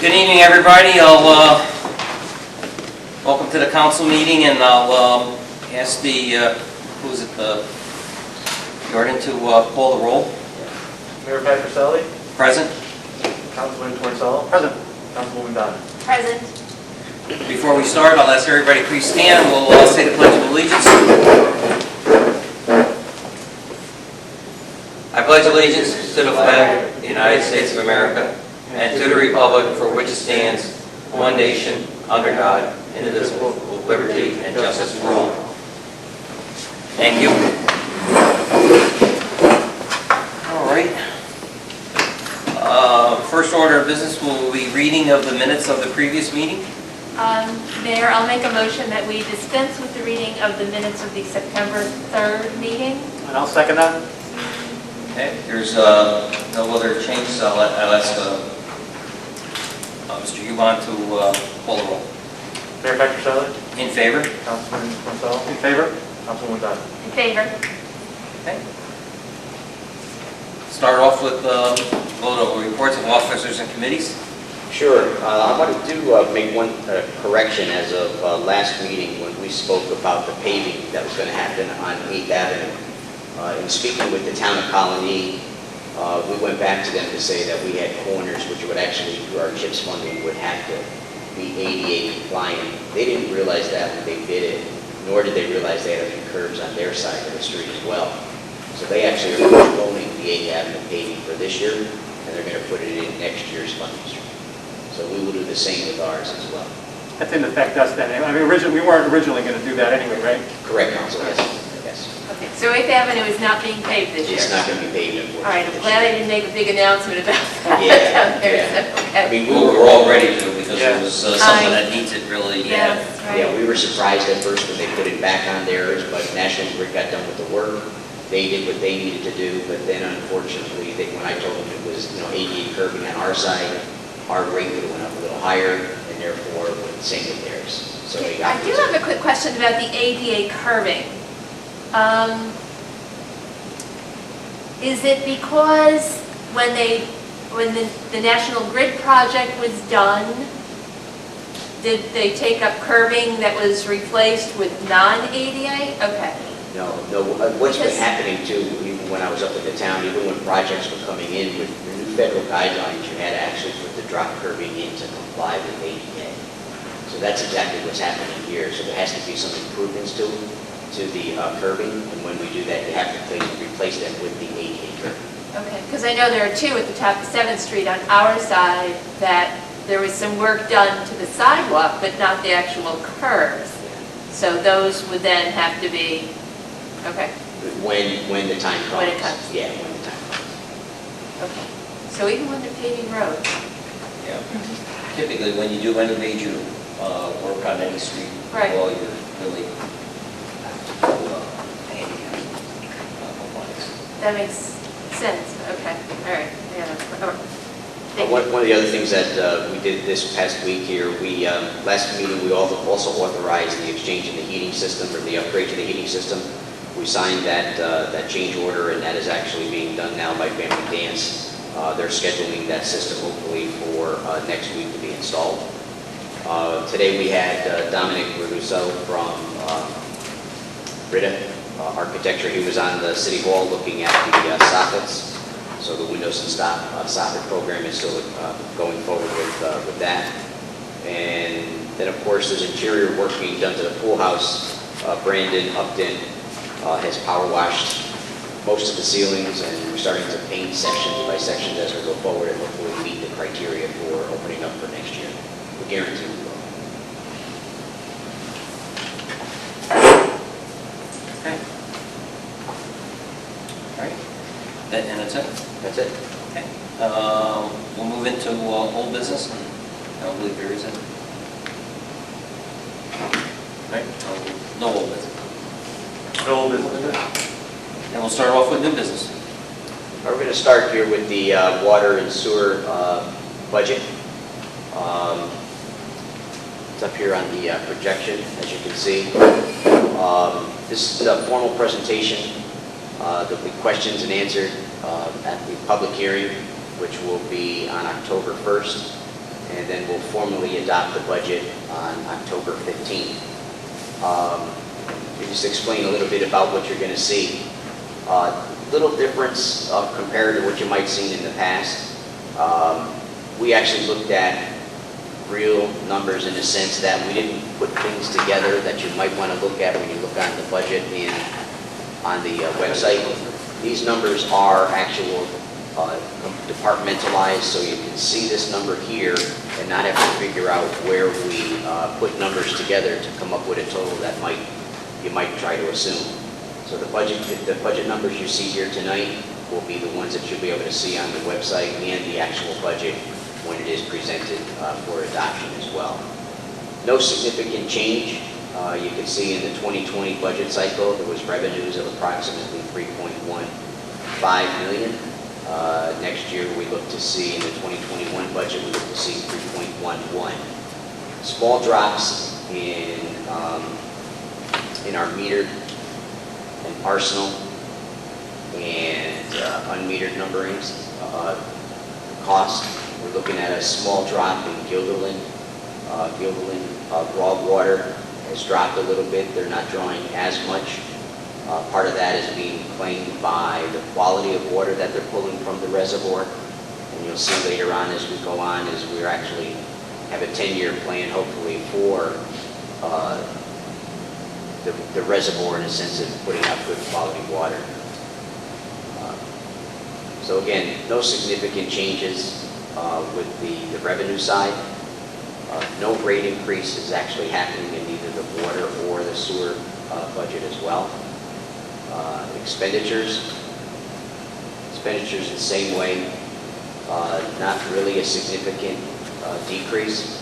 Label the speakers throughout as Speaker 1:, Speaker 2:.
Speaker 1: Good evening, everybody. Welcome to the council meeting, and I'll ask the Jordan to call the roll.
Speaker 2: Mayor Patricelli.
Speaker 1: Present.
Speaker 2: Councilman Torcello. Present. Councilwoman Dodd.
Speaker 3: Present.
Speaker 1: Before we start, I'll ask everybody please stand. We'll say the Pledge of Allegiance. I pledge allegiance to the flag of the United States of America and to the republic for which it stands, one nation, under God, indivisible, with liberty and justice for all. Thank you. All right. First order of business will be reading of the minutes of the previous meeting.
Speaker 3: Mayor, I'll make a motion that we dispense with the reading of the minutes of the September 3rd meeting.
Speaker 2: And I'll second that.
Speaker 1: Okay, there's no other changes, so I'll ask Mr. Huban to call the roll.
Speaker 2: Mayor Patricelli.
Speaker 1: In favor?
Speaker 2: Councilman Torcello. In favor. Councilwoman Dodd.
Speaker 3: In favor.
Speaker 1: Okay. Start off with reports of officers and committees.
Speaker 4: Sure. I wanted to make one correction as of last meeting when we spoke about the paving that was going to happen on 8th Avenue. In speaking with the town of Colony, we went back to them to say that we had corners which would actually, through our CHIPS funding, would have to be ADA compliant. They didn't realize that when they bid it, nor did they realize they had a few curbs on their side of the street as well. So they actually are postponing the 8th Avenue paving for this year, and they're going to put it in next year's funding stream. So we will do the same with ours as well.
Speaker 5: That didn't affect us then. I mean, we weren't originally going to do that anyway, right?
Speaker 4: Correct, Council, yes. Yes.
Speaker 3: Okay, so 8th Avenue is not being paved this year?
Speaker 4: It's not going to be paved, unfortunately.
Speaker 3: All right, I'm glad I didn't make a big announcement about that
Speaker 4: Yeah,
Speaker 3: down there.
Speaker 4: yeah.
Speaker 3: So, okay.
Speaker 4: I mean,
Speaker 1: We're all ready to, because
Speaker 2: Yeah.
Speaker 1: it was something that needs it really.
Speaker 3: Yes, right.
Speaker 4: Yeah, we were surprised at first when they put it back on theirs, but National Grid got done with the work. They did what they needed to do, but then unfortunately, when I told them it was, ADA curbing on our side, our rate would have went up a little higher, and therefore went the same with theirs. So they got
Speaker 3: I do have a quick question about the ADA curbing. Is it because when the National Grid project was done, did they take up curbing that was replaced with non-ADA? Okay.
Speaker 4: No. What's been happening too, even when I was up in the town, even when projects were coming in with the new federal guidelines, you had to actually put the drop curbing in to comply with ADA. So that's exactly what's happening here. So there has to be some improvements to the curbing, and when we do that, you have to replace them with the ADA curbing.
Speaker 3: Okay, because I know there are two at the top of 7th Street on our side that there was some work done to the sidewalk, but not the actual curbs. So those would then have to be, okay.
Speaker 4: When the time comes.
Speaker 3: When it comes.
Speaker 4: Yeah, when the time comes.
Speaker 3: Okay. So even when they're paving roads?
Speaker 1: Yeah. Typically, when you do any major work on any street,
Speaker 3: Right.
Speaker 1: well, you're really handicap compliance.
Speaker 3: That makes sense. Okay, all right. Yeah. Thank you.
Speaker 4: One of the other things that we did this past week here, last meeting we also authorized the exchange in the heating system, or the upgrade to the heating system. We signed that change order, and that is actually being done now by Family Dance. They're scheduling that system hopefully for next week to be installed. Today we had Dominic Russo from Brita Architecture. He was on the City Hall looking at the soffits. So the windows and soffit program is still going forward with that. And then of course there's interior work being done to the pool house. Brandon Upton has power washed most of the ceilings, and we're starting to paint sections by sections as we go forward, and hopefully meet the criteria for opening up for next year. We guarantee we will.
Speaker 1: Okay. All right. And that's it?
Speaker 4: That's it.
Speaker 1: Okay. We'll move into old business. I don't believe there is any. Right? No old business.
Speaker 2: No business.
Speaker 1: And we'll start off with new business.
Speaker 4: We're going to start here with the water and sewer budget. It's up here on the projection, as you can see. This is a formal presentation. There'll be questions and answered at the public hearing, which will be on October 1st. and then we'll formally adopt the budget on October 15th. To just explain a little bit about what you're going to see. Little difference compared to what you might have seen in the past. We actually looked at real numbers in the sense that we didn't put things together that you might want to look at when you look on the budget on the website. These numbers are actual departmentalized, so you can see this number here and not have to figure out where we put numbers together to come up with a total that you might try to assume. So the budget numbers you see here tonight will be the ones that you'll be able to see on the website and the actual budget when it is presented for adoption as well. No significant change. You can see in the 2020 budget cycle, there was revenues of approximately $3.15 million. Next year, we look to see, in the 2021 budget, we look to see 3.11. Small drops in our metered and arsenal and unmetered numberings. Cost, we're looking at a small drop in Gilderland. Raw water has dropped a little bit. They're not drawing as much. Part of that is being claimed by the quality of water that they're pulling from the reservoir. And you'll see later on as we go on, as we actually have a 10-year plan, hopefully, for the reservoir in a sense of putting out good quality water. So again, no significant changes with the revenue side. No rate increase is actually happening in either the water or the sewer budget as well. Expenditures the same way. Not really a significant decrease,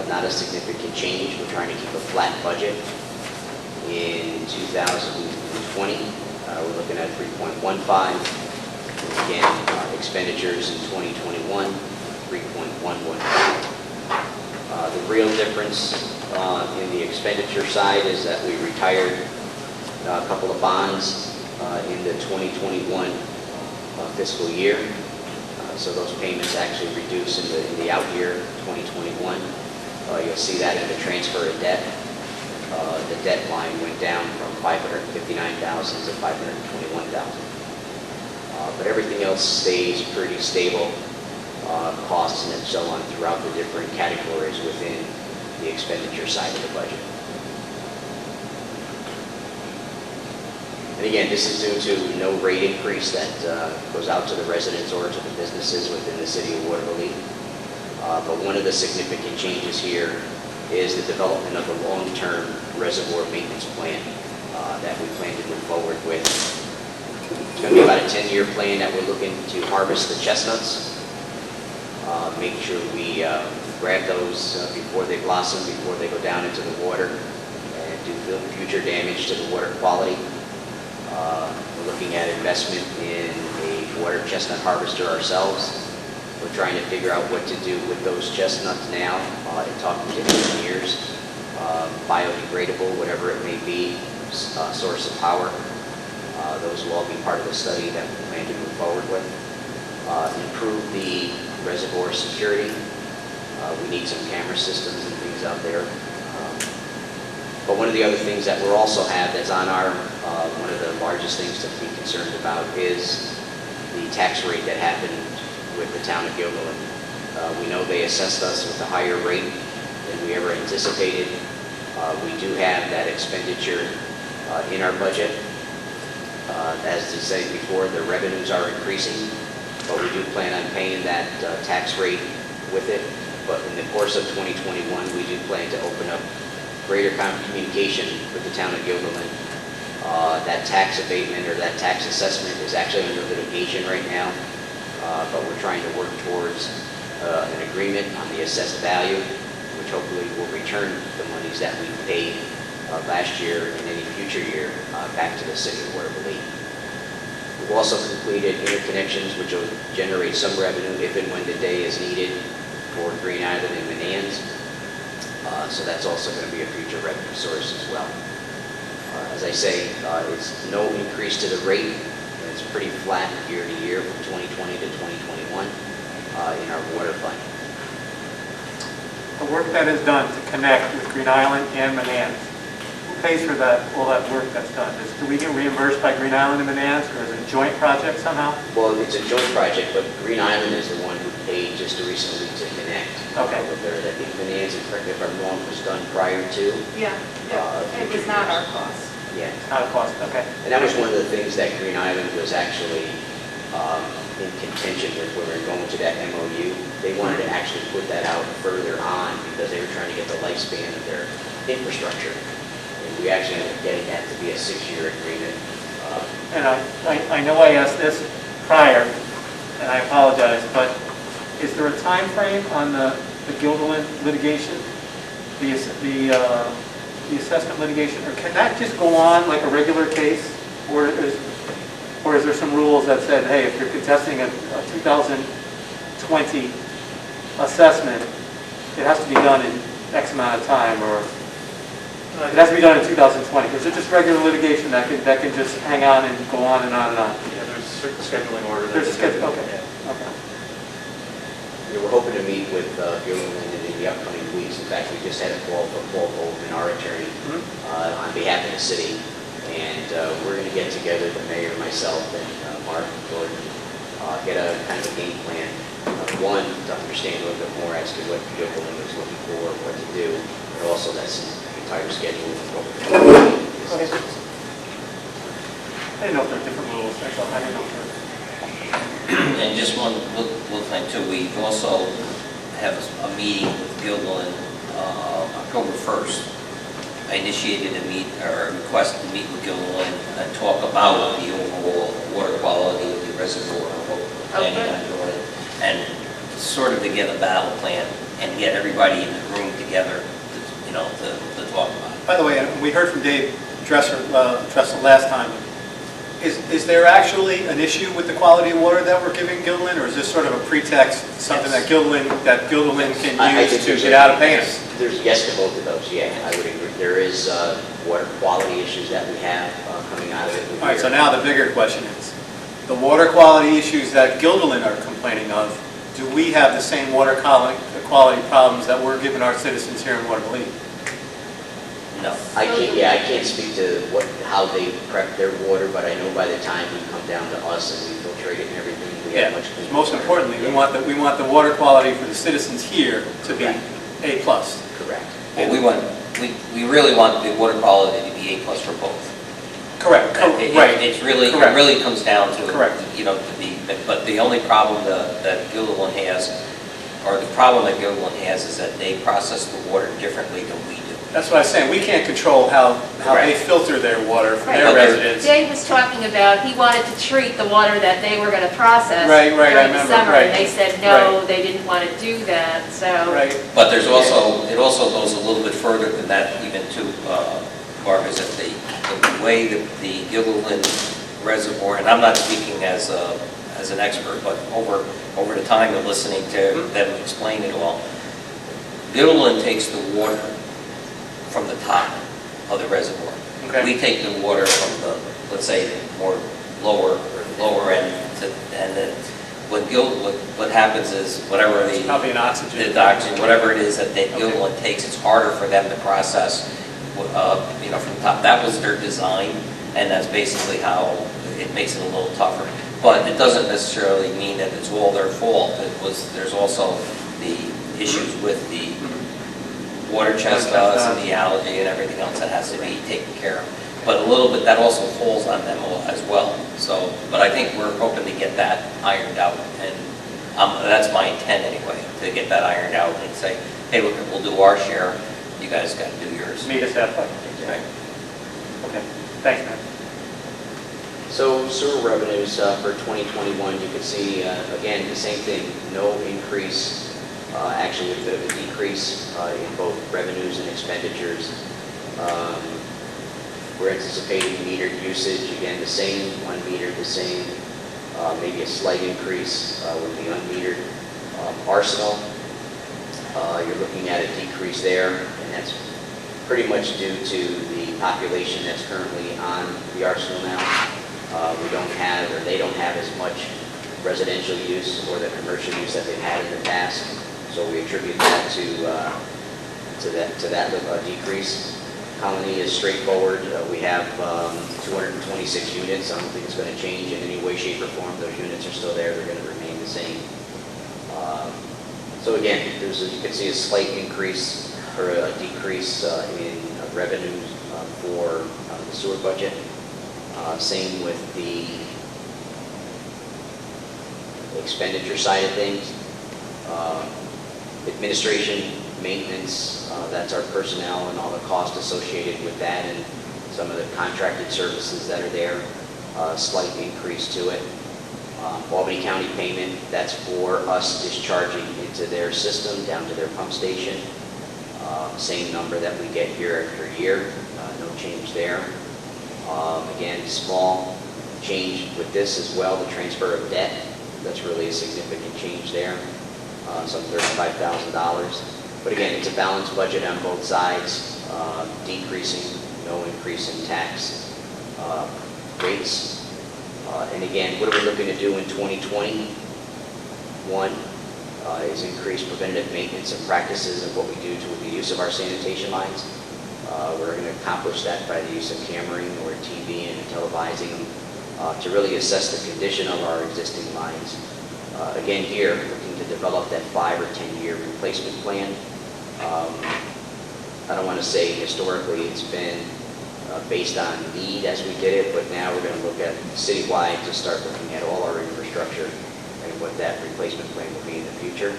Speaker 4: not a significant change. We're trying to keep a flat budget. In 2020, we're looking at 3.15. Again, expenditures in 2021, 3.115. The real difference in the expenditure side is that we retired a couple of bonds in the 2021 fiscal year. So those payments actually reduce in the out year, 2021. You'll see that in the transfer of debt. The debt line went down from $559,000 to $521,000. But everything else stays pretty stable, costs and so on throughout the different categories within the expenditure side of the budget. And again, this is due to no rate increase that goes out to the residents or to the businesses within the city of Watervliet. But one of the significant changes here is the development of the long-term reservoir maintenance plan that we plan to move forward with. It's going to be about a 10-year plan that we're looking to harvest the chestnuts, make sure we grab those before they blossom, before they go down into the water, and do future damage to the water quality. We're looking at investment in a water chestnut harvester ourselves. We're trying to figure out what to do with those chestnuts now, and talking to engineers, biodegradable, whatever it may be, source of power. Those will all be part of the study that we plan to move forward with. Improve the reservoir security. We need some camera systems and things out there. But one of the other things that we'll also have that's on our, one of the largest things to be concerned about is the tax rate that happened with the town of Gilderland. We know they assessed us with a higher rate than we ever anticipated. We do have that expenditure in our budget. As I said before, the revenues are increasing, but we do plan on paying that tax rate with it. But in the course of 2021, we do plan to open up greater communication with the town of Gilderland. That tax abatement or that tax assessment is actually under litigation right now, but we're trying to work towards an agreement on the assessed value, which hopefully will return the monies that we paid last year and any future year back to the city of Watervliet. We've also completed interconnections which will generate some revenue if and when the day is needed for Green Island and Manans. So that's also going to be a future revenue source as well. As I say, it's no increase to the rate. It's pretty flat year to year from 2020 to 2021 in our water fund.
Speaker 5: the work that is done to connect with Green Island and Manans, who pays for that, all that work that's done? Do we get reimbursed by Green Island and Manans, or is it a joint project somehow?
Speaker 4: Well, it's a joint project, but Green Island is the one who paid just recently to connect.
Speaker 5: Okay.
Speaker 4: With their, I think Bonanza, correct me if I'm wrong, was done prior to.
Speaker 6: Yeah, it was not our cost.
Speaker 4: Yeah.
Speaker 5: Not a cost, okay.
Speaker 4: And that was one of the things that Green Island was actually in contention with when we were going to that MOU. They wanted to actually put that out further on because they were trying to get the lifespan of their infrastructure. And we actually ended up getting that to be a 6-year agreement.
Speaker 5: And I know I asked this prior, and I apologize, but is there a time frame on the Gilderland litigation, the assessment litigation, or can that just go on like a regular case? Or is there some rules that said, hey, if you're contesting a 2020 assessment, it has to be done in X amount of time, or it has to be done in 2020? Is it just regular litigation that can just hang on and go on and on and on?
Speaker 2: Yeah, there's a certain scheduling order.
Speaker 5: There's a schedule, okay.
Speaker 2: Yeah.
Speaker 5: Okay.
Speaker 4: We were hoping to meet with Gilderland in the upcoming weeks. In fact, we just had a call from Paul Goldman, our attorney, on behalf of the city. And we're going to get together, the mayor, myself, and Mark and Gordon, get a kind of a game plan. One, to understand a little bit more as to what Gilderland is looking for, what to do, but also that's the entire schedule of what we're doing.
Speaker 5: Okay. I didn't know if there were different rules. That's all. I didn't know if there were.
Speaker 1: And just one little thing too, we also have a meeting with Gilderland October 1st. I initiated a request to meet with Gilderland and talk about the overall water quality of the reservoir, what we're planning on doing, and sort of to get a battle plan and get everybody in the room together, to talk about it.
Speaker 7: By the way, we heard from Dave Dressel last time. Is there actually an issue with the quality of water that we're giving Gilderland, or is this sort of a pretext, something that Gilderland can
Speaker 4: I
Speaker 7: use
Speaker 4: think
Speaker 7: to
Speaker 4: there's
Speaker 7: get out of paying us?
Speaker 4: There's yes to both of those, yeah, I would agree. There is water quality issues that we have coming out of it.
Speaker 7: All right, so now the bigger question is, the water quality issues that Gilderland are complaining of, do we have the same water quality problems that we're giving our citizens here in Watervliet?
Speaker 1: No.
Speaker 4: I can't speak to how they prep their water, but I know by the time we come down to us and we filtrate it and everything, we have much cleaner.
Speaker 7: Most
Speaker 4: water.
Speaker 7: importantly, we want the water quality for the citizens here to be A+.
Speaker 4: Correct.
Speaker 1: Well, we really want the water quality to be A+ for both.
Speaker 7: Correct. Right.
Speaker 1: It really comes down to,
Speaker 7: Correct.
Speaker 1: but the only problem that Gilderland has, or the problem that Gilderland has, is that they process the water differently than we do.
Speaker 7: That's what I was saying. We can't control how they
Speaker 1: Correct.
Speaker 7: filter their water for
Speaker 3: Right.
Speaker 7: their residents.
Speaker 3: Dave was talking about, he wanted to treat the water that they were going to process
Speaker 7: Right, I
Speaker 3: during the
Speaker 7: remember,
Speaker 3: summer,
Speaker 7: right,
Speaker 3: and they said no, they didn't want to do that, so.
Speaker 7: Right.
Speaker 1: But it also goes a little bit further than that, even to, Mark, is that the way that the Gilderland Reservoir, and I'm not speaking as an expert, but over the time of listening to them explain it all, Gilderland takes the water from the top of the reservoir.
Speaker 7: Okay.
Speaker 1: We take the water from the, let's say, more lower end, and then what happens is whatever
Speaker 7: It's probably an oxygen.
Speaker 1: the oxygen, whatever it is that Gilderland takes, it's harder for them to process, from the top. That was their design, and that's basically how it makes it a little tougher. But it doesn't necessarily mean that it's all their fault. There's also the issues with the water chestnuts and the algae and everything else that has to be taken care of. But a little bit, that also falls on them as well. So, but I think we're hoping to get that ironed out, and that's my intent anyway, to get that ironed out and say, hey, look, we'll do our share, you guys got to do yours.
Speaker 5: Meet us halfway.
Speaker 1: Right.
Speaker 5: Okay, thanks, man.
Speaker 4: So sewer revenues for 2021, you can see, again, the same thing, no increase, actually a bit of a decrease in both revenues and expenditures. We're anticipating metered usage, again, the same, unmetered the same, maybe a slight increase with the unmetered. Arsenal, you're looking at a decrease there, and that's pretty much due to the population that's currently on the Arsenal now. We don't have, or they don't have as much residential use or the commercial use that they've had in the past. So we attribute that to that decrease. Colony is straightforward. We have 226 units. I don't think it's going to change in any way, shape, or form. Those units are still there. They're going to remain the same. So again, you can see a slight increase or a decrease in revenues for the sewer budget. Same with the expenditure side of things. Administration, maintenance, that's our personnel and all the costs associated with that and some of the contracted services that are there. Slight increase to it. Albany County payment, that's for us discharging into their system down to their pump station. Same number that we get year after year, no change there. Again, small change with this as well, the transfer of debt. That's really a significant change there, some $35,000. But again, it's a balanced budget on both sides, decreasing, no increase in tax rates. And again, what are we looking to do in 2020? One is increase preventative maintenance and practices of what we do to the use of our sanitation lines. We're going to accomplish that by the use of cammering or TV and televising to really assess the condition of our existing lines. Again, here, looking to develop that 5 or 10-year replacement plan. I don't want to say historically it's been based on need as we did it, but now we're going to look at citywide to start looking at all our infrastructure and what that replacement plan will be in the future.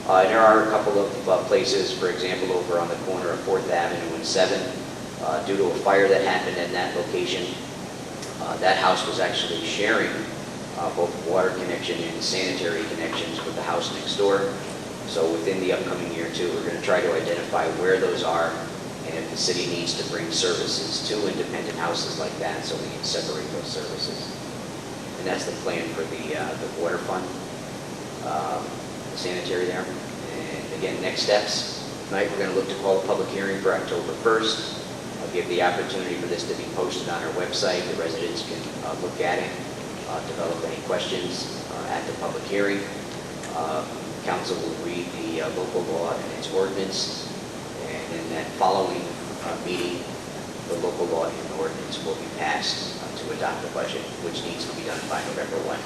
Speaker 4: And there are a couple of places, for example, over on the corner of 4th Avenue and 7th, due to a fire that happened in that location. That house was actually sharing both water connection and sanitary connections with the house next door. So within the upcoming year, too, we're going to try to identify where those are and if the city needs to bring services to independent houses like that so we can separate those services. And that's the plan for the water fund, the sanitary there. And again, next steps. Tonight we're going to look to call a public hearing for October 1st. I'll give the opportunity for this to be posted on our website. The residents can look at it, develop any questions at the public hearing. Council will read the local law and its ordinance, and in that following meeting, the local law and ordinance will be passed to adopt the budget, which needs to be done by November 1.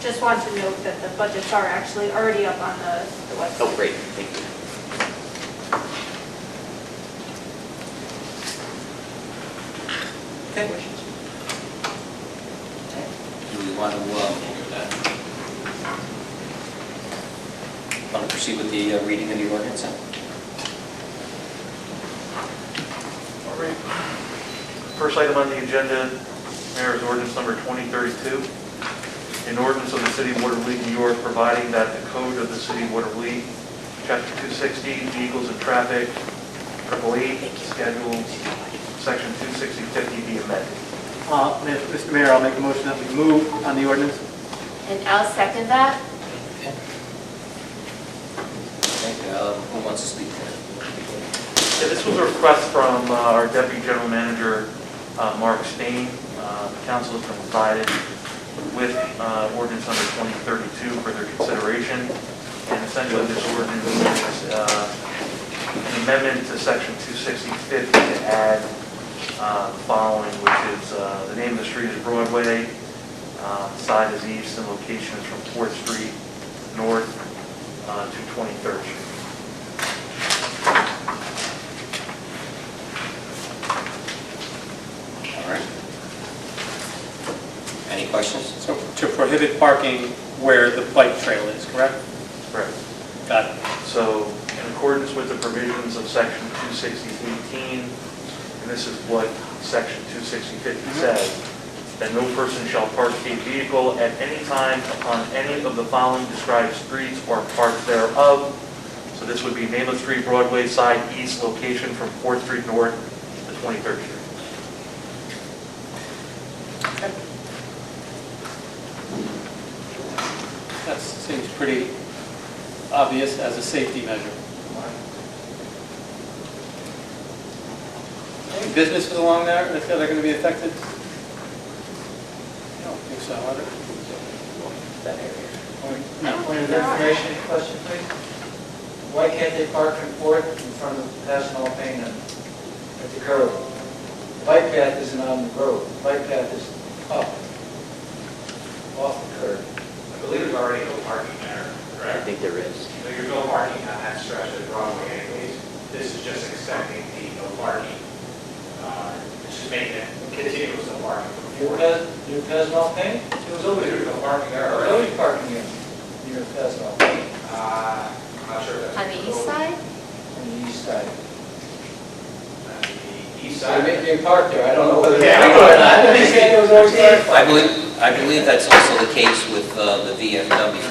Speaker 6: Just want to note that the budgets are actually already up on the website.
Speaker 4: Oh, great, thank you.
Speaker 1: Okay. Do we want to proceed with the reading of the ordinance?
Speaker 2: All right. First item on the agenda, Mayor's ordinance number 2032. An ordinance of the City of Watervliet, New York, providing that the code of the City of Watervliet, Chapter 260, Vehicles and Traffic, 888, Schedule, Section 26050 be amended.
Speaker 7: Mr. Mayor, I'll make a motion that we move on the ordinance.
Speaker 3: And I'll second that.
Speaker 1: Who wants to speak?
Speaker 2: Yeah, this was a request from our Deputy General Manager, Mark Stain. The council has been provided with ordinance number 2032 for their consideration. And essentially this ordinance is an amendment to section 26050 to add the following, which is the name of the street is Broadway, side is east, and location is from 4th Street north to 23rd Street.
Speaker 1: All right. Any questions?
Speaker 7: So to prohibit parking where the bike trail is, correct?
Speaker 2: Correct.
Speaker 7: Got it.
Speaker 2: So in accordance with the provisions of section 26018, and this is what section 26050 says, that no person shall park a vehicle at any time upon any of the following described streets or parts thereof. So this would be name of street, Broadway, side east, location from 4th Street north to 23rd Street.
Speaker 7: That seems pretty obvious as a safety measure. Any businesses along there that are going to be affected? I don't think so, are there?
Speaker 4: That area.
Speaker 7: No.
Speaker 8: of information question, please? Why can't they park in Fourth in front of National Pain at the curb? The bike path isn't on the road, the bike path is up, off the curb.
Speaker 9: I believe there's already no parking there,
Speaker 4: I
Speaker 9: correct?
Speaker 4: think there is.
Speaker 9: So there's no parking on that stretch of Broadway anyways. This is just extending the no parking. It's just making it continuous no parking.
Speaker 8: Near National Pain?
Speaker 9: It was always, there was no parking there
Speaker 8: There's
Speaker 9: already.
Speaker 8: always parking in near National Pain
Speaker 9: I'm not sure if that's.
Speaker 3: On the east side?
Speaker 8: on the east side.
Speaker 9: On the east
Speaker 8: They
Speaker 9: side.
Speaker 8: they park there, I don't know whether they
Speaker 9: Yeah.
Speaker 8: do or not. They said there was always parking.
Speaker 1: I believe that's also the case with the VFW.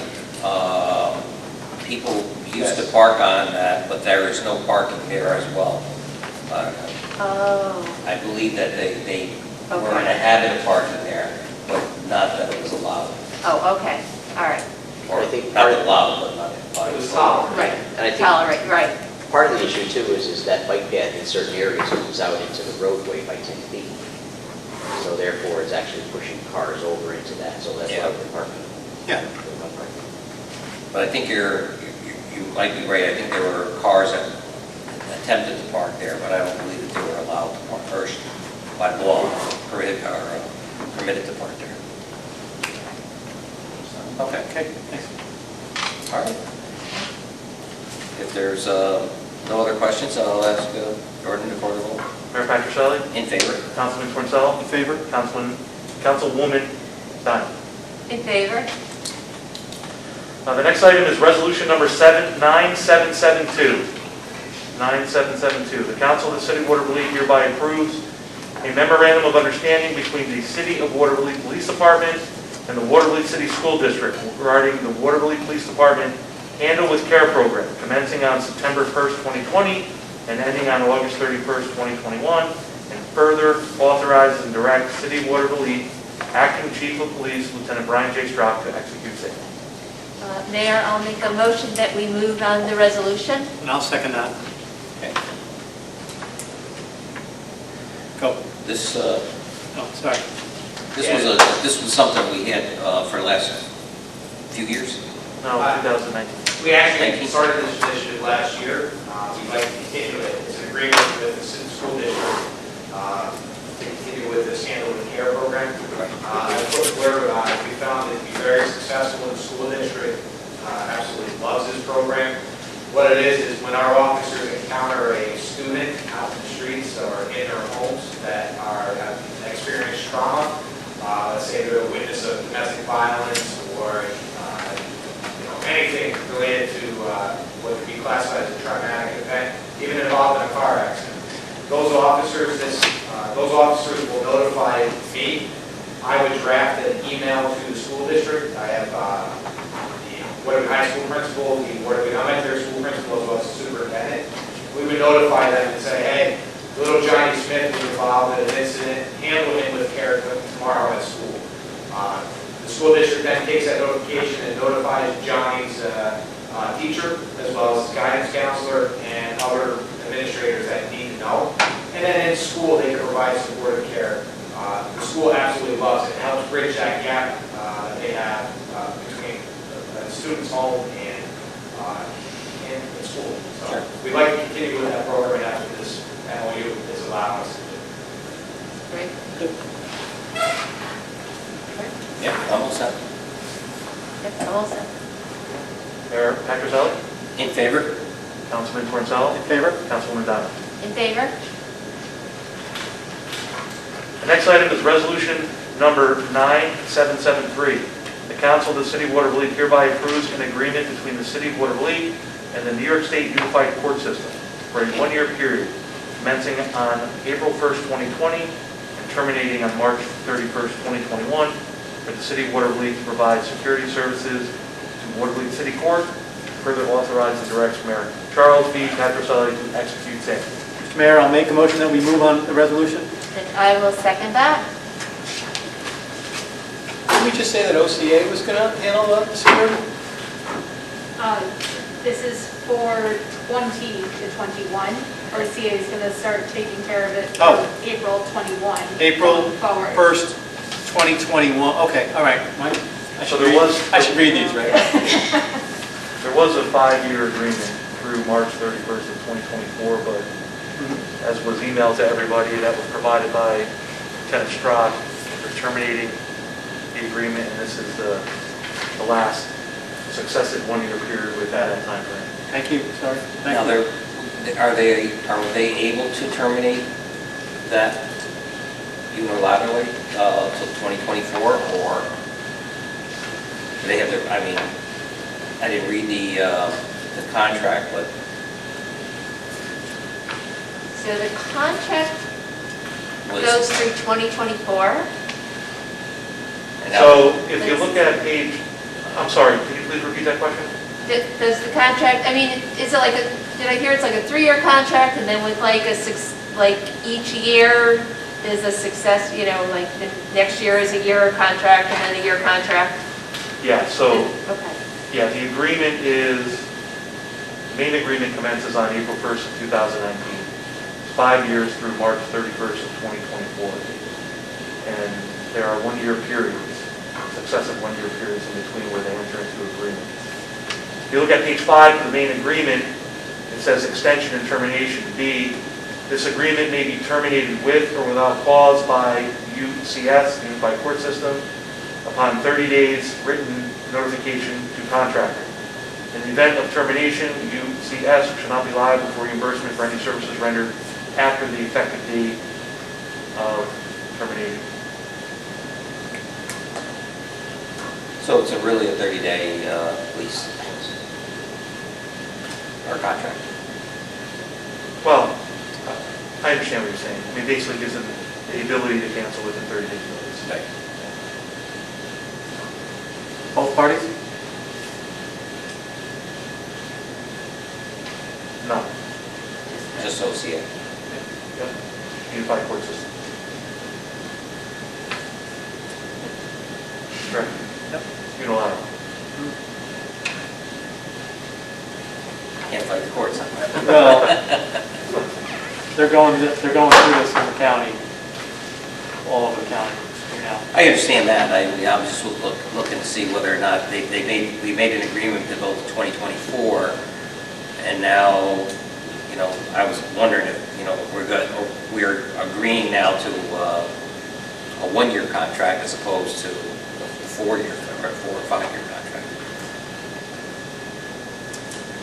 Speaker 1: People used to park on that, but there is no parking there as well.
Speaker 3: Oh,
Speaker 1: I believe that they were in
Speaker 3: Okay.
Speaker 1: a habit of parking there, but not that it was allowed.
Speaker 3: oh, okay, all right,
Speaker 1: Or
Speaker 4: I think
Speaker 1: not
Speaker 4: part of-
Speaker 1: allowed, but not.
Speaker 9: It was tolerant.
Speaker 3: right.
Speaker 4: And I think
Speaker 3: Tolerate, right.
Speaker 4: part of the issue too is that bike path in certain areas moves out into the roadway by 10 feet. So therefore, it's actually pushing cars over into that, so that's why
Speaker 1: Yeah.
Speaker 4: we're parking.
Speaker 7: Yeah.
Speaker 4: We're not parking.
Speaker 1: But I think you might be right. I think there were cars that attempted to park there, but I don't believe that they were allowed to park first by law, permitted to park there. Okay.
Speaker 7: Okay, thanks.
Speaker 1: All right. If there's no other questions, I'll ask Jordan to call the roll.
Speaker 2: Mayor Patricelli?
Speaker 1: In favor?
Speaker 2: Councilman Torrcello?
Speaker 7: In favor?
Speaker 2: Councilwoman Stein?
Speaker 3: In favor?
Speaker 2: The next item is resolution number 9772. 9772. The council of the city of Watervliet hereby approves a memorandum of understanding between the city of Watervliet Police Department and the Watervliet City School District regarding the Watervliet Police Department Handle with Care program commencing on September 1st, 2020 and ending on August 31st, 2021, and further authorizes and directs City of Watervliet Acting Chief of Police Lieutenant Brian J. Strock to execute same.
Speaker 3: Mayor, I'll make a motion that we move on the resolution.
Speaker 7: And I'll second that.
Speaker 1: Okay.
Speaker 7: Go.
Speaker 1: This
Speaker 7: Oh, sorry.
Speaker 1: this was something we had for the last few years.
Speaker 2: No, 2019.
Speaker 9: We actually
Speaker 1: 19.
Speaker 9: started this initiative last year. We'd like to continue it. It's an agreement with the city school district to continue with this Handle with Care program. I put the word on it. We found it to be very successful in the school district. Absolutely loves this program. What it is when our officers encounter a student out in the streets or in their homes that have experienced trauma, let's say they're a witness of domestic violence or anything related to what could be classified as a traumatic event, even involved in a car accident. Those officers will notify me. I would draft an email to the school district. I have the Watervliet High School principal, the Watervliet Elementary School principal, as well as the superintendent. We would notify them and say, hey, little Johnny Smith was involved in an incident, handle him with care tomorrow at school. The school district then takes that notification and notifies Johnny's teacher, as well as guidance counselor and other administrators that need to know. And then in school, they can provide supportive care. The school absolutely loves it. It helps bridge that gap that they have between the student's home and school. So
Speaker 1: Sure.
Speaker 9: we'd like to continue with that program after this MOU is allowing us to do.
Speaker 3: Great.
Speaker 1: Yeah, almost set.
Speaker 3: Yep, all set.
Speaker 2: Mayor Patricelli?
Speaker 1: In favor?
Speaker 2: Councilman Torrcello?
Speaker 7: In favor?
Speaker 2: Councilwoman Donovan?
Speaker 3: In favor?
Speaker 2: The next item is resolution number 9773. The council of the city of Watervliet hereby approves an agreement between the city of Watervliet and the New York State Unified Court System for a one-year period commencing on April 1st, 2020 and terminating on March 31st, 2021 for the city of Watervliet to provide security services to Watervliet City Court, further authorize and directs Mayor Charles B. Patricelli to execute same.
Speaker 7: Mr. Mayor, I'll make a motion that we move on the resolution.
Speaker 3: And I will second that.
Speaker 7: Didn't we just say that OCA was going to handle the security?
Speaker 6: This is for 20 to 21. RCA is going to start taking care of it
Speaker 7: Oh.
Speaker 6: from April 21.
Speaker 7: April
Speaker 6: going forward.
Speaker 7: 1st, 2021. Okay, all right. I
Speaker 2: So
Speaker 7: should
Speaker 2: there
Speaker 7: read-
Speaker 2: was-
Speaker 7: I should read these, right?
Speaker 2: was a 5-year agreement through March 31st of 2024, but as was emailed to everybody, that was provided by Lieutenant Strock. They're terminating the agreement, and this is the last successive 1-year period with that time frame.
Speaker 5: Thank you, sorry.
Speaker 1: Now, are they able to terminate that unilaterally till 2024, or do they have their, I mean, I didn't read the contract, but
Speaker 3: So the contract
Speaker 1: was...
Speaker 3: goes through 2024?
Speaker 1: and that-
Speaker 2: So if you look at page, I'm sorry, can you please repeat that question?
Speaker 3: Does the contract, I mean, is it like a, did I hear it's like a 3-year contract and then with like like each year is a success, you know, like the next year is a year contract and then a year contract?
Speaker 2: Yeah, so,
Speaker 3: Okay.
Speaker 2: yeah, the agreement is, the main agreement commences on April 1st of 2019. It's 5 years through March 31st of 2024. And there are 1-year periods, successive 1-year periods in between where they enter into agreement. If you look at page 5 of the main agreement, it says extension and termination. B, this agreement may be terminated with or without cause by UCS, the Unified Court System, upon 30 days written notification to contractor. In the event of termination, UCS shall not be liable for reimbursement for any services rendered after the effective date of termination.
Speaker 1: So it's really a 30-day lease or contract?
Speaker 2: Well, I understand what you're saying. I mean, basically gives them the ability to cancel within 30 days notice.
Speaker 1: Right.
Speaker 5: Both parties?
Speaker 2: No.
Speaker 1: Just OCA.
Speaker 2: Yep. Unified Court System. Correct.
Speaker 5: Yep.
Speaker 2: Unilateral.
Speaker 1: Can't fight the courts.
Speaker 5: Well, they're going through this in the county, all over the county right now.
Speaker 1: I understand that. I was just looking to see whether or not we made an agreement to go to 2024, and now, you know, I was wondering if, you know, we're agreeing now to a 1-year contract as opposed to a 4-year or 4 or 5-year contract.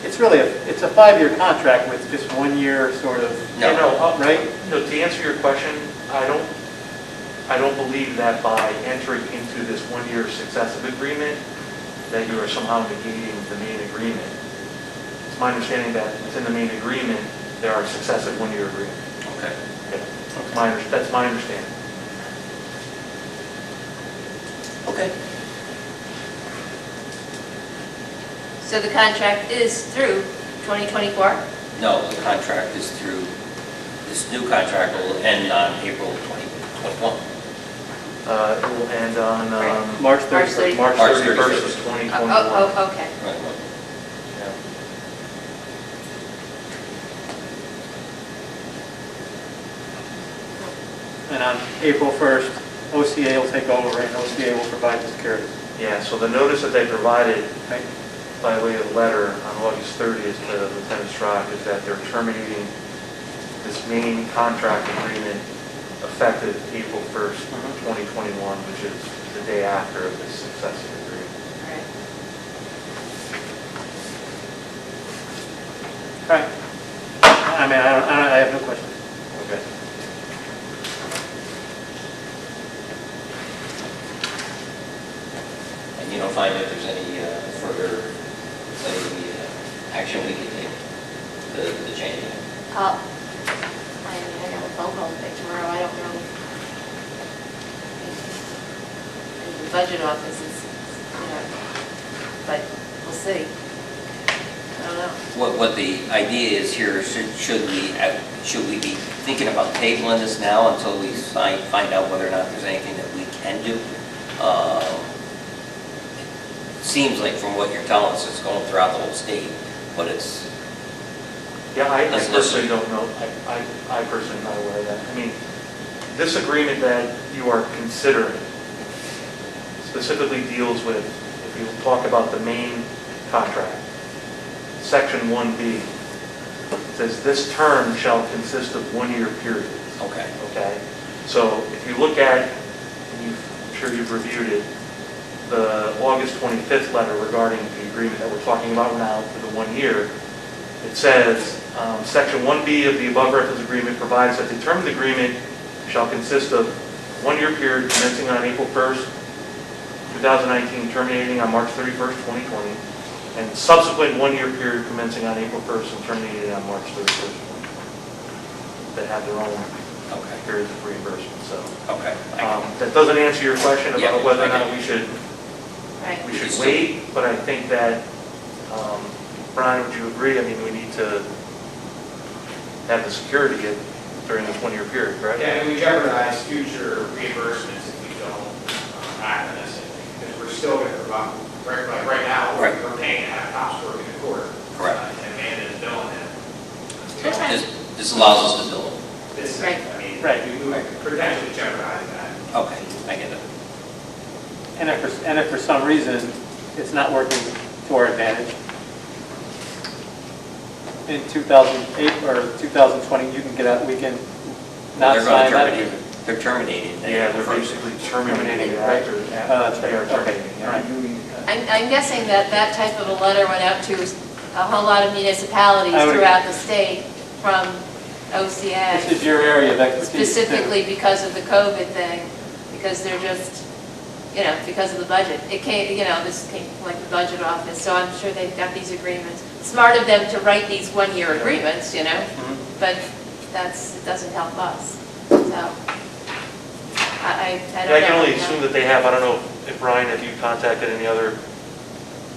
Speaker 5: It's really it's a 5-year contract with just 1 year sort of,
Speaker 1: No.
Speaker 2: Yeah, no,
Speaker 5: right?
Speaker 2: no, to answer your question, I don't believe that by entering into this 1-year successive agreement that you are somehow negating the main agreement. It's my understanding that within the main agreement, there are successive 1-year agreements.
Speaker 1: Okay.
Speaker 2: Yeah, that's my understanding.
Speaker 1: Okay.
Speaker 3: So the contract is through 2024?
Speaker 1: No, the contract is through, this new contract will end on April 2021.
Speaker 2: It will end on
Speaker 5: March 31st.
Speaker 2: March
Speaker 1: March
Speaker 2: 31st
Speaker 1: 31st.
Speaker 2: of 2021.
Speaker 3: Oh, okay.
Speaker 1: Right.
Speaker 2: Yeah.
Speaker 5: And on April 1st, OCA will take over and OCA will provide the security.
Speaker 2: Yeah, so the notice that they provided
Speaker 5: Right?
Speaker 2: by way of letter on August 30th to Lieutenant Strock is that they're terminating this main contract agreement effective April 1st, 2021, which is the day after this successive agreement.
Speaker 3: All right.
Speaker 5: Right. I mean, I have no questions.
Speaker 2: Okay.
Speaker 1: And you don't find that there's any further, say, action we can take to change it?
Speaker 3: I mean, I got a phone call to make tomorrow, I don't know. The budget office is, you know, but we'll see. I don't know.
Speaker 1: What the idea is here, should we be thinking about tabling this now until we find out whether or not there's anything that we can do? Seems like from what you're telling us, it's going throughout the whole state, but it's...
Speaker 2: Yeah, I
Speaker 1: Let's
Speaker 2: personally
Speaker 1: listen.
Speaker 2: don't know. I personally am not aware of that. I mean, this agreement that you are considering specifically deals with, if you talk about the main contract, section 1B. It says, "This term shall consist of 1-year periods."
Speaker 1: Okay.
Speaker 2: Okay? So if you look at, and I'm sure you've reviewed it, the August 25th letter regarding the agreement that we're talking about now for the 1 year, it says, Section 1B of the above reference agreement provides that the term of the agreement shall consist of 1-year period commencing on April 1st, 2019, terminating on March 31st, 2020, and subsequent 1-year period commencing on April 1st and terminating on March 31st, 2020. They have their own
Speaker 1: Okay.
Speaker 2: periods of reimbursement, so.
Speaker 1: Okay.
Speaker 2: That doesn't answer your question
Speaker 1: Yeah,
Speaker 2: about whether or
Speaker 1: I
Speaker 2: not
Speaker 1: get it.
Speaker 3: Right.
Speaker 2: we should wait, but I think that, Brian, would you agree? I mean, we need to have the security during this 1-year period, correct?
Speaker 9: Yeah, and we jeopardize future reimbursements if we don't act on this, because we're still going to provide, like right now,
Speaker 1: Right.
Speaker 9: we're paying to have cops working in court.
Speaker 1: Correct.
Speaker 9: And Amanda is billing them.
Speaker 3: Okay.
Speaker 1: This allows us to bill them.
Speaker 9: This,
Speaker 3: Right.
Speaker 9: I mean,
Speaker 5: Right.
Speaker 9: we would potentially jeopardize that.
Speaker 1: Okay, I get it.
Speaker 5: And if for some reason it's not working to our advantage, in 2008 or 2020, you can get out, we can not
Speaker 1: They're going
Speaker 5: sign
Speaker 1: to
Speaker 5: that
Speaker 1: terminate.
Speaker 5: agreement.
Speaker 1: They're terminating.
Speaker 2: Yeah, they're basically terminating it
Speaker 5: Right.
Speaker 2: after.
Speaker 5: Oh, that's right.
Speaker 2: They are
Speaker 5: Okay.
Speaker 2: terminating,
Speaker 5: All right.
Speaker 3: I'm guessing that that type of a letter went out to a whole lot of municipalities
Speaker 5: I would-
Speaker 3: throughout the state from
Speaker 5: This
Speaker 3: OCA,
Speaker 5: is your area of expertise.
Speaker 3: specifically because of the COVID thing, because they're just, because of the budget. It came, this came from like the budget office, so I'm sure they've got these agreements. Smart of them to write these 1-year agreements, but it doesn't help us, so. I don't know.
Speaker 2: I can only assume that they have. I don't know if Brian, have you contacted any other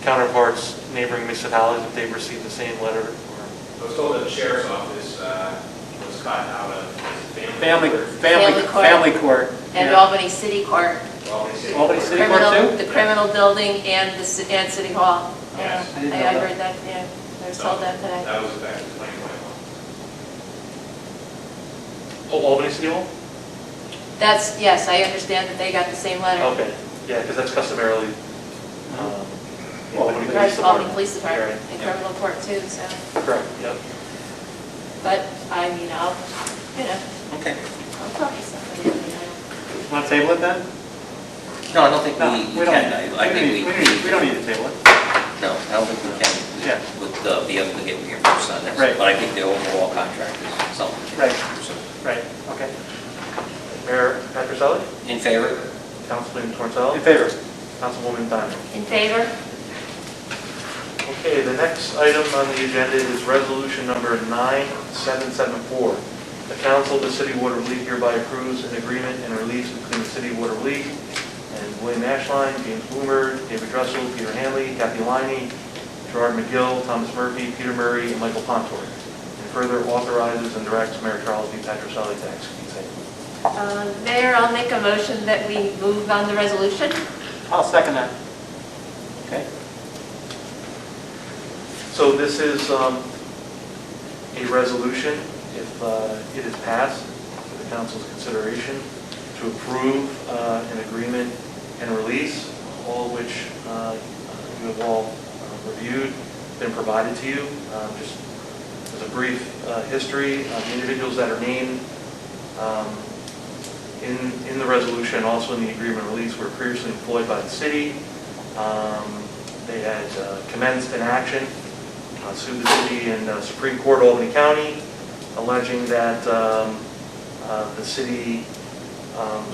Speaker 2: counterparts, neighboring municipalities, if they've received the same letter? Or-
Speaker 9: I was told that the sheriff's office was cut out of
Speaker 5: Family
Speaker 3: Family court.
Speaker 5: court.
Speaker 3: And
Speaker 5: yeah.
Speaker 3: Albany City Court,
Speaker 5: Albany City Court too?
Speaker 3: the criminal building and and City Hall.
Speaker 9: Yes.
Speaker 5: I didn't know
Speaker 3: I
Speaker 5: that.
Speaker 3: heard that, yeah, I was told that today.
Speaker 9: That was back in 2021.
Speaker 2: Oh, Albany City Hall?
Speaker 3: Yes, I understand that they got the same letter.
Speaker 2: Okay, yeah, because that's customarily, Albany
Speaker 3: Right,
Speaker 2: Police
Speaker 3: Albany
Speaker 2: Department.
Speaker 3: Police Department,
Speaker 2: Yeah.
Speaker 3: and criminal court too, so,
Speaker 2: Correct, yep.
Speaker 3: but, I mean, I'll
Speaker 1: Okay.
Speaker 3: talk to somebody,
Speaker 5: Want to table it then?
Speaker 1: No, I don't think
Speaker 5: No,
Speaker 1: we
Speaker 5: don't.
Speaker 1: can. I think
Speaker 5: We don't need to table it.
Speaker 1: No, I don't think we can.
Speaker 5: Yeah.
Speaker 1: Be able to get reimbursed on this.
Speaker 5: Right.
Speaker 1: But I think the overall contract is something.
Speaker 5: Right. Right, okay.
Speaker 2: Mayor Patricelli?
Speaker 1: In favor?
Speaker 2: Councilman Torcello?
Speaker 5: In favor?
Speaker 2: Councilwoman Diamond?
Speaker 3: In favor?
Speaker 2: Okay, the next item on the agenda is resolution number 9774. The council of the city of Watervliet hereby approves an agreement and release between the city of Watervliet and William Ashline, James Boomer, David Dressel, Peter Hanley, Kathy Liney, Gerard McGill, Thomas Murphy, Peter Murray, and Michael Pontor. And further authorizes and directs Mayor Charles B. Patricelli to execute same.
Speaker 3: Mayor, I'll make a motion that we move on the resolution.
Speaker 5: I'll second that. Okay.
Speaker 2: So this is a resolution, if it is passed, for the council's consideration, to approve an agreement and release, all which you have all reviewed, been provided to you. Just as a brief history, the individuals that are named in the resolution, also in the agreement release, were previously employed by the city. They had commenced an action, sued the city in Supreme Court, Albany County, alleging that the city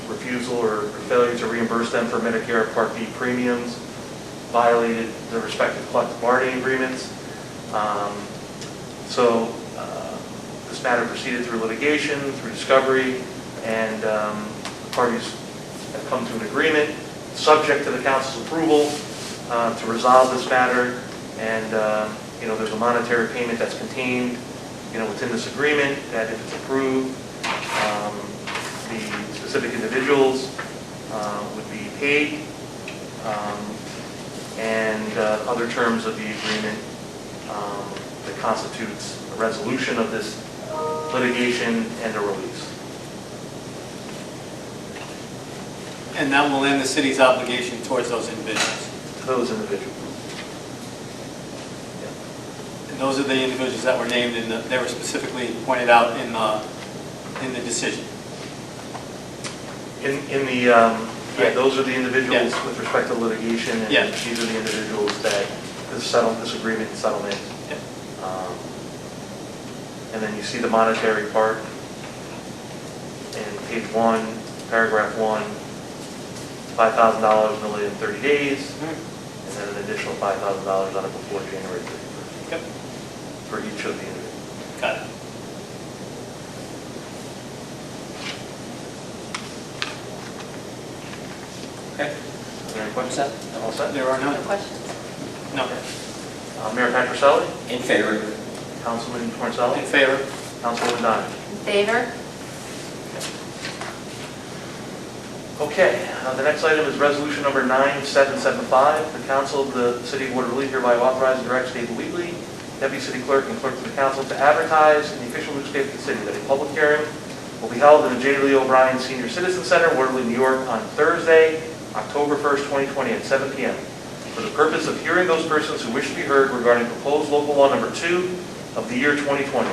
Speaker 2: refusal or failure to reimburse them for Medicare Part B premiums violated the respective collective bargaining agreements. So this matter proceeded through litigation, through discovery, and the parties have come to an agreement, subject to the council's approval, to resolve this matter. And there's a monetary payment that's contained within this agreement that if it's approved, the specific individuals would be paid, and other terms of the agreement that constitutes a resolution of this litigation and a release.
Speaker 7: And that will end the city's obligation towards those individuals.
Speaker 2: To those individuals.
Speaker 7: And those are the individuals that were named in the, they were specifically pointed out in the decision.
Speaker 2: In the, yeah, those are the individuals
Speaker 7: Yeah.
Speaker 2: with respect to litigation, and
Speaker 7: Yeah.
Speaker 2: these are the individuals that this agreement and settlement.
Speaker 7: Yeah.
Speaker 2: And then you see the monetary part in page 1, paragraph 1, $5,000 no later than 30 days, and then an additional $5,000 on it before January 31st
Speaker 7: Yep.
Speaker 2: for each of the individuals.
Speaker 7: Got it.
Speaker 1: Okay.
Speaker 2: Are there any questions? All set?
Speaker 7: There are
Speaker 3: No
Speaker 7: none?
Speaker 3: questions?
Speaker 7: No.
Speaker 2: Mayor Patricelli,
Speaker 1: In favor?
Speaker 2: Councilman
Speaker 7: In
Speaker 2: Torricelli,
Speaker 7: favor?
Speaker 2: Councilwoman Donovan.
Speaker 3: In favor?
Speaker 2: Okay, the next item is resolution number 9775. The council of the city of Watervliet hereby authorizes and directs David Wheatley, deputy city clerk and clerk to the council, to advertise in the official newspaper of the city that a public hearing will be held in the J. Lee O'Brien Senior Citizen Center, Watervliet, New York, on Thursday, October 1st, 2020, at 7 p.m. for the purpose of hearing those persons who wish to be heard regarding proposed local law number 2 of the year 2020,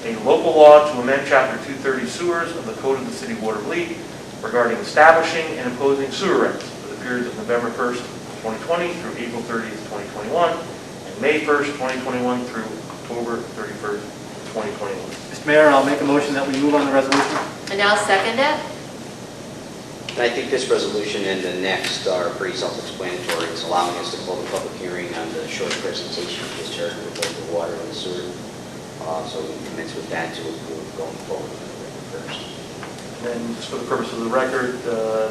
Speaker 2: a local law to amend Chapter 230 sewers of the Code of the City of Watervliet regarding establishing and imposing sewer rates for the periods of November 1st, 2020 through April 30th, 2021, and May 1st, 2021 through October 31st, 2021.
Speaker 7: Mr. Mayor, I'll make a motion that we move on the resolution.
Speaker 3: And I'll second it.
Speaker 4: And I think this resolution and the next are pretty self-explanatory. It's allowing us to hold a public hearing on the short presentation you just heard with both the water and the sewer. So we commence with that to approve going forward on November 1st.
Speaker 2: And just for the purpose of the record,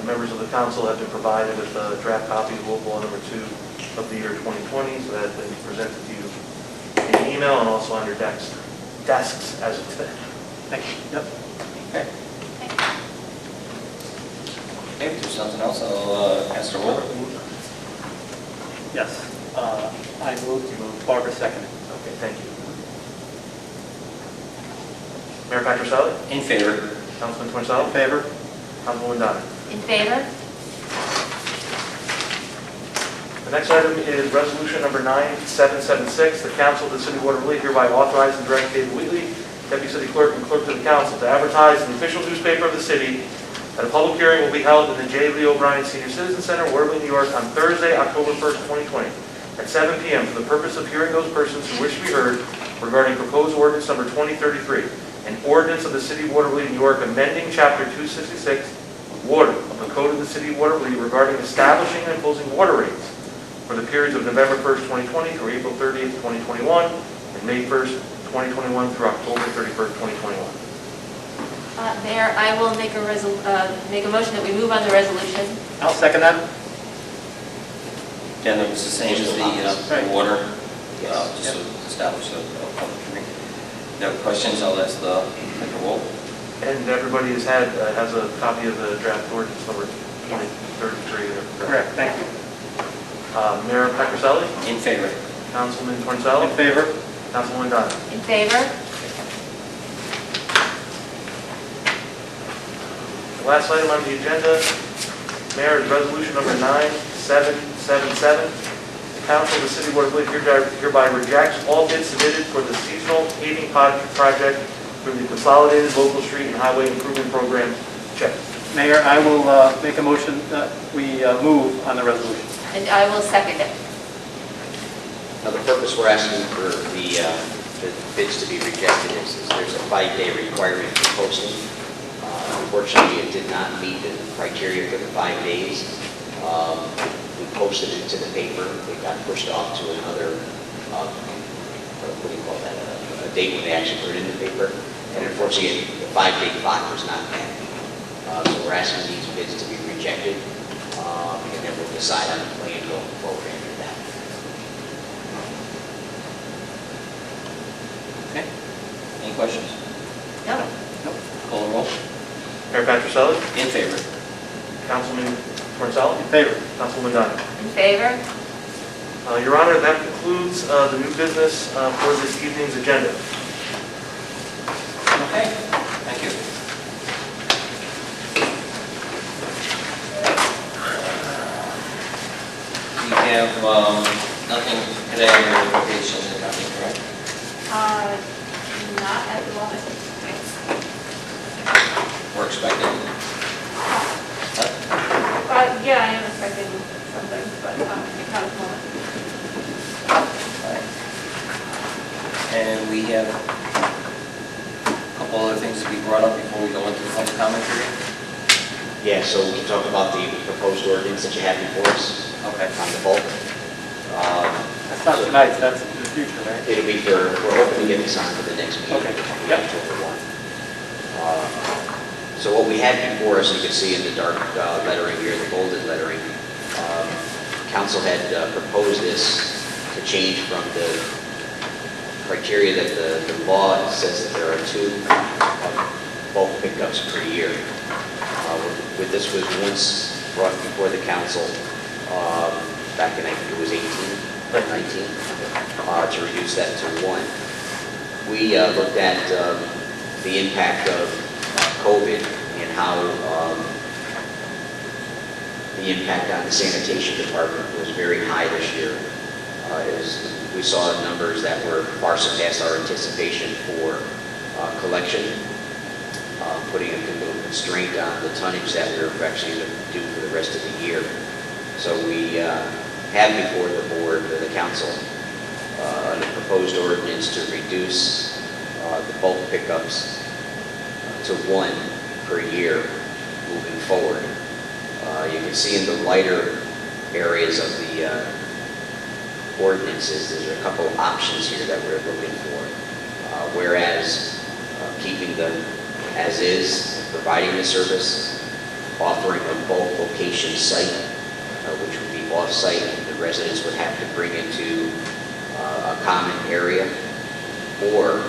Speaker 2: members of the council have been provided with a draft copy of local law number 2 of the year 2020, so that has been presented to you in email and also on your desks as of today.
Speaker 7: Thank you. Yep.
Speaker 1: Okay. Okay, if there's nothing else, I'll ask the roll.
Speaker 7: Yes. I move to move. Barbara seconded.
Speaker 2: Okay, thank you. Mayor Patricelli,
Speaker 1: In favor?
Speaker 2: Councilman
Speaker 7: In
Speaker 2: Torricelli,
Speaker 7: favor?
Speaker 2: Councilwoman Donovan.
Speaker 3: In favor?
Speaker 2: The next item is resolution number 9776. The council of the city of Watervliet hereby authorizes and directs David Wheatley, deputy city clerk and clerk to the council, to advertise in the official newspaper of the city that a public hearing will be held in the J. Lee O'Brien Senior Citizen Center, Watervliet, New York, on Thursday, October 1st, 2020, at 7 p.m. for the purpose of hearing those persons who wish to be heard regarding proposed ordinance number 2033, an ordinance of the city of Watervliet, New York, amending Chapter 266, Water, of the Code of the City of Watervliet regarding establishing and imposing water rates for the periods of November 1st, 2020 through April 30th, 2021, and May 1st, 2021 through October 31st, 2021.
Speaker 3: Mayor, I will make a motion that we move on the resolution.
Speaker 7: I'll second that.
Speaker 1: Again, it was the same as
Speaker 7: Right.
Speaker 1: the water,
Speaker 4: Yes.
Speaker 1: just to establish a public hearing. No questions, I'll ask the roll.
Speaker 2: And everybody has a copy of the draft ordinance number 2033.
Speaker 7: Correct. Thank you.
Speaker 2: Mayor Patricelli,
Speaker 1: In favor?
Speaker 2: Councilman
Speaker 7: In
Speaker 2: Torricelli,
Speaker 7: favor?
Speaker 2: Councilwoman Donovan.
Speaker 3: In favor?
Speaker 2: The last item on the agenda, Mayor, is resolution number 9777. The council of the city of Watervliet hereby rejects all bids submitted for the seasonal paving project through the Consolidated Local Street and Highway Improvement Program, CHIP.
Speaker 7: Mayor, I will make a motion that we move on the resolution.
Speaker 3: And I will second it.
Speaker 4: Now, the purpose we're asking for the bids to be rejected is there's a 5-day requirement for posting. Unfortunately, it did not meet the criteria for the 5 days. We posted it to the paper. It got pushed off to another, what do you call that, a date when they actually put it in the paper. And unfortunately, the 5-day clock was not met. So we're asking these bids to be rejected, and then we'll decide on the plan going forward after that.
Speaker 1: Okay. Any questions?
Speaker 3: No?
Speaker 1: Call the roll.
Speaker 2: Mayor Patricelli,
Speaker 1: In favor?
Speaker 2: Councilman Torricelli,
Speaker 7: In favor?
Speaker 2: Councilwoman Donovan.
Speaker 3: In favor?
Speaker 2: Your Honor, that concludes the new business for this evening's agenda.
Speaker 1: Okay, thank you. We have nothing today on your application, nothing, correct?
Speaker 6: Not at the moment.
Speaker 1: We're expecting.
Speaker 6: Yeah, I am expecting something, but not at the moment.
Speaker 1: And we have a couple other things to be brought up before we go into the public comment period.
Speaker 4: Yeah, so we can talk about the proposed ordinance that you have before us
Speaker 1: Okay.
Speaker 4: on the bulk.
Speaker 5: That's not tonight, that's in the future, right?
Speaker 4: It'll be for, we're hoping to get this on for the next meeting.
Speaker 5: Okay, yep.
Speaker 4: October 1. So what we have before us, you can see in the dark lettering here, the bolded lettering, council had proposed this to change from the criteria that the law says that there are 2 bulk pickups per year. With this was once brought before the council back in, I think it was 19, to reduce that to 1. We looked at the impact of COVID and how the impact on the sanitation department was very high this year. We saw numbers that were far surpassed our anticipation for collection, putting a little constraint on the tonnage that we were actually going to do for the rest of the year. So we have before the board, the council, the proposed ordinance to reduce the bulk pickups to 1 per year moving forward. You can see in the lighter areas of the ordinances, there's a couple of options here that we're looking for. Whereas keeping them as is, providing the service, offering a bulk location site, which would be off-site, the residents would have to bring into a common area, or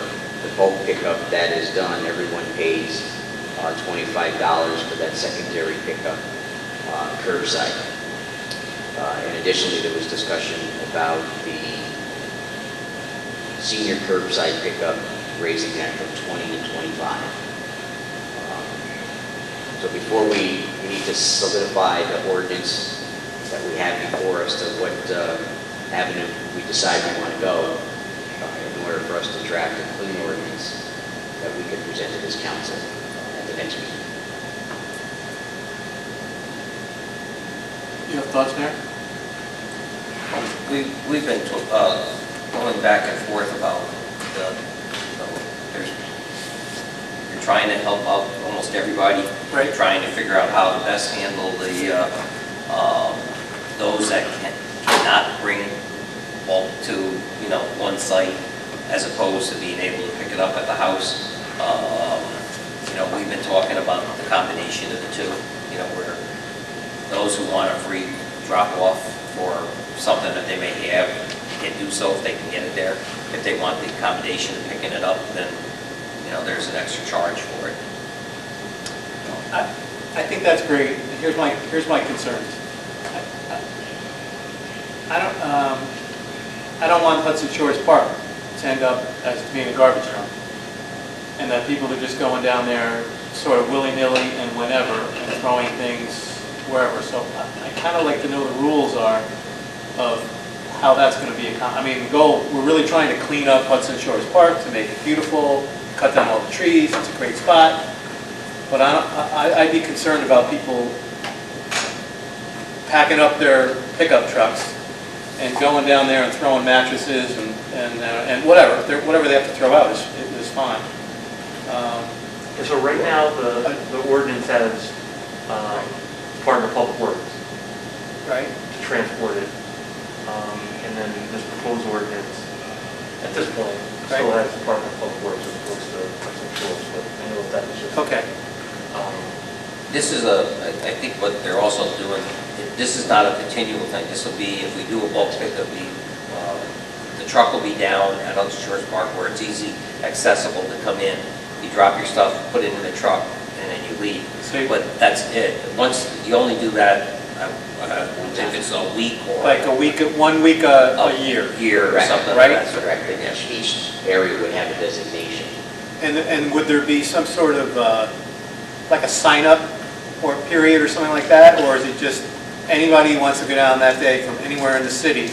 Speaker 4: the bulk pickup that is done, everyone pays $25 for that secondary pickup curbside. And additionally, there was discussion about the senior curbside pickup, raising that from 20 to 25. So before we need to solidify the ordinance that we have before us to what avenue we decide we want to go, in order for us to draft a clean ordinance that we could present to this council at the next meeting.
Speaker 7: You have thoughts, Mayor?
Speaker 1: We've been going back and forth about you're trying to help out almost everybody.
Speaker 7: Right.
Speaker 1: Trying to figure out how to best handle the those that cannot bring bulk to one site, as opposed to being able to pick it up at the house. We've been talking about the combination of the two. Where those who want a free drop-off for something that they may have can do so if they can get it there. If they want the accommodation of picking it up, then there's an extra charge for it.
Speaker 7: I think that's great. Here's my concerns. I don't want Hudson Shores Park to end up as being a garbage dump, and that people are just going down there sort of willy-nilly and whenever and throwing things wherever. So I kind of like to know the rules are of how that's going to be. The goal, we're really trying to clean up Hudson Shores Park to make it beautiful, cut down all the trees. It's a great spot. But I'd be concerned about people packing up their pickup trucks and going down there and throwing mattresses and whatever they have to throw out is fine.
Speaker 2: And so right now, the ordinance has Department of Public Works
Speaker 7: Right?
Speaker 2: to transport it. And then this proposed ordinance, at this point, still has Department of Public Works as opposed to Hudson Shores, but I know that was just.
Speaker 7: Okay.
Speaker 1: This is I think what they're also doing, this is not a continual thing. This will be, if we do a bulk pickup, the truck will be down at Hudson Shores Park where it's easy, accessible to come in. You drop your stuff, put it in the truck, and then you leave. But that's it. Once, you only do that, if it's a week or...
Speaker 7: Like 1 week a year.
Speaker 1: Year or something
Speaker 7: right?
Speaker 1: like that.
Speaker 4: Correct. Each area would have a designation.
Speaker 7: And would there be some sort of, like a sign-up or period or something like that? Or is it just anybody who wants to go down that day from anywhere in the city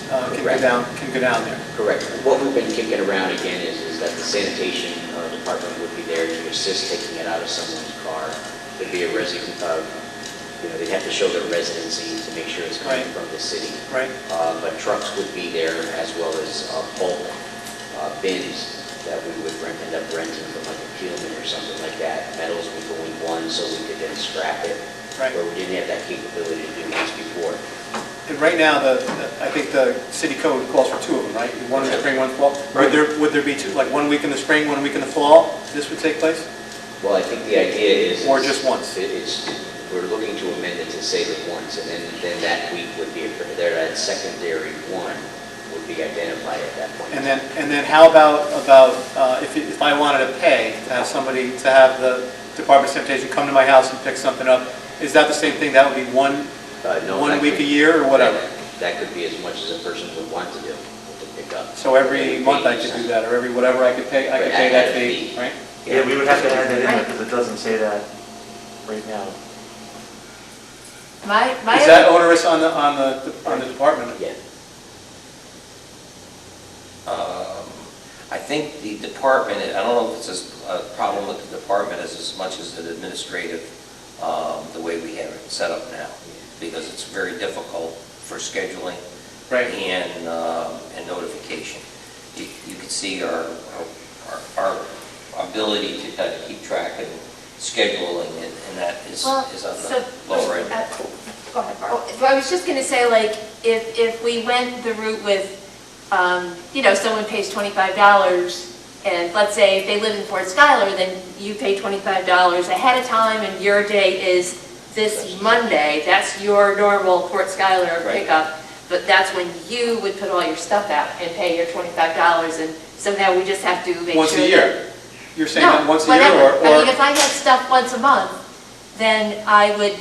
Speaker 7: can go down there.
Speaker 4: Correct. What we've been kicking around again is that the sanitation department would be there to assist taking it out of someone's car. There'd be a resident, they'd have to show their residency to make sure it's coming
Speaker 7: Right.
Speaker 4: from the city.
Speaker 7: Right.
Speaker 4: But trucks would be there as well as bulk bins that we would end up renting from like a Peelman or something like that. Metals would go in one so we could then scrap it.
Speaker 7: Right.
Speaker 4: Where we didn't have that capability to do once before.
Speaker 7: And right now, I think the city code calls for 2 of them, right? One in the spring, one in the fall.
Speaker 2: Right.
Speaker 7: Would there be 2, like 1 week in the spring, 1 week in the fall, this would take place?
Speaker 4: Well, I think the idea is...
Speaker 7: Or just once?
Speaker 4: We're looking to amend it to say that once, and then that week would be, that secondary one would be identified at that point.
Speaker 7: And then how about if I wanted to pay, to have somebody, to have the Department of Sanitation come to my house and pick something up, is that the same thing? That would be one
Speaker 4: No,
Speaker 7: one
Speaker 4: that
Speaker 7: week
Speaker 4: could-
Speaker 7: a year or whatever?
Speaker 4: That could be as much as a person would want to do, to pick up.
Speaker 7: So every month I could do that, or every whatever I could pay, that fee, right?
Speaker 2: Yeah, we would have to add that in there because it doesn't say that right now.
Speaker 7: Is that onerous on the department?
Speaker 4: Yeah.
Speaker 1: I think the department, I don't know if it's a problem with the department as much as the administrative, the way we have it set up now, because it's very difficult for scheduling
Speaker 7: Right.
Speaker 1: and notification. You can see our ability to kind of keep track and scheduling, and that is on the lower end.
Speaker 6: Go ahead, Barb.
Speaker 3: I was just going to say, like, if we went the route with, someone pays $25, and let's say if they live in Fort Schuyler, then you pay $25 ahead of time, and your date is this Monday, that's your normal Fort Schuyler
Speaker 1: Right.
Speaker 3: pickup, but that's when you would put all your stuff out and pay your $25, and so now we just have to make sure.
Speaker 7: Once a year? You're saying
Speaker 3: No,
Speaker 7: that once a year,
Speaker 3: whatever. I
Speaker 7: or?
Speaker 3: mean, if I had stuff once a month, then I would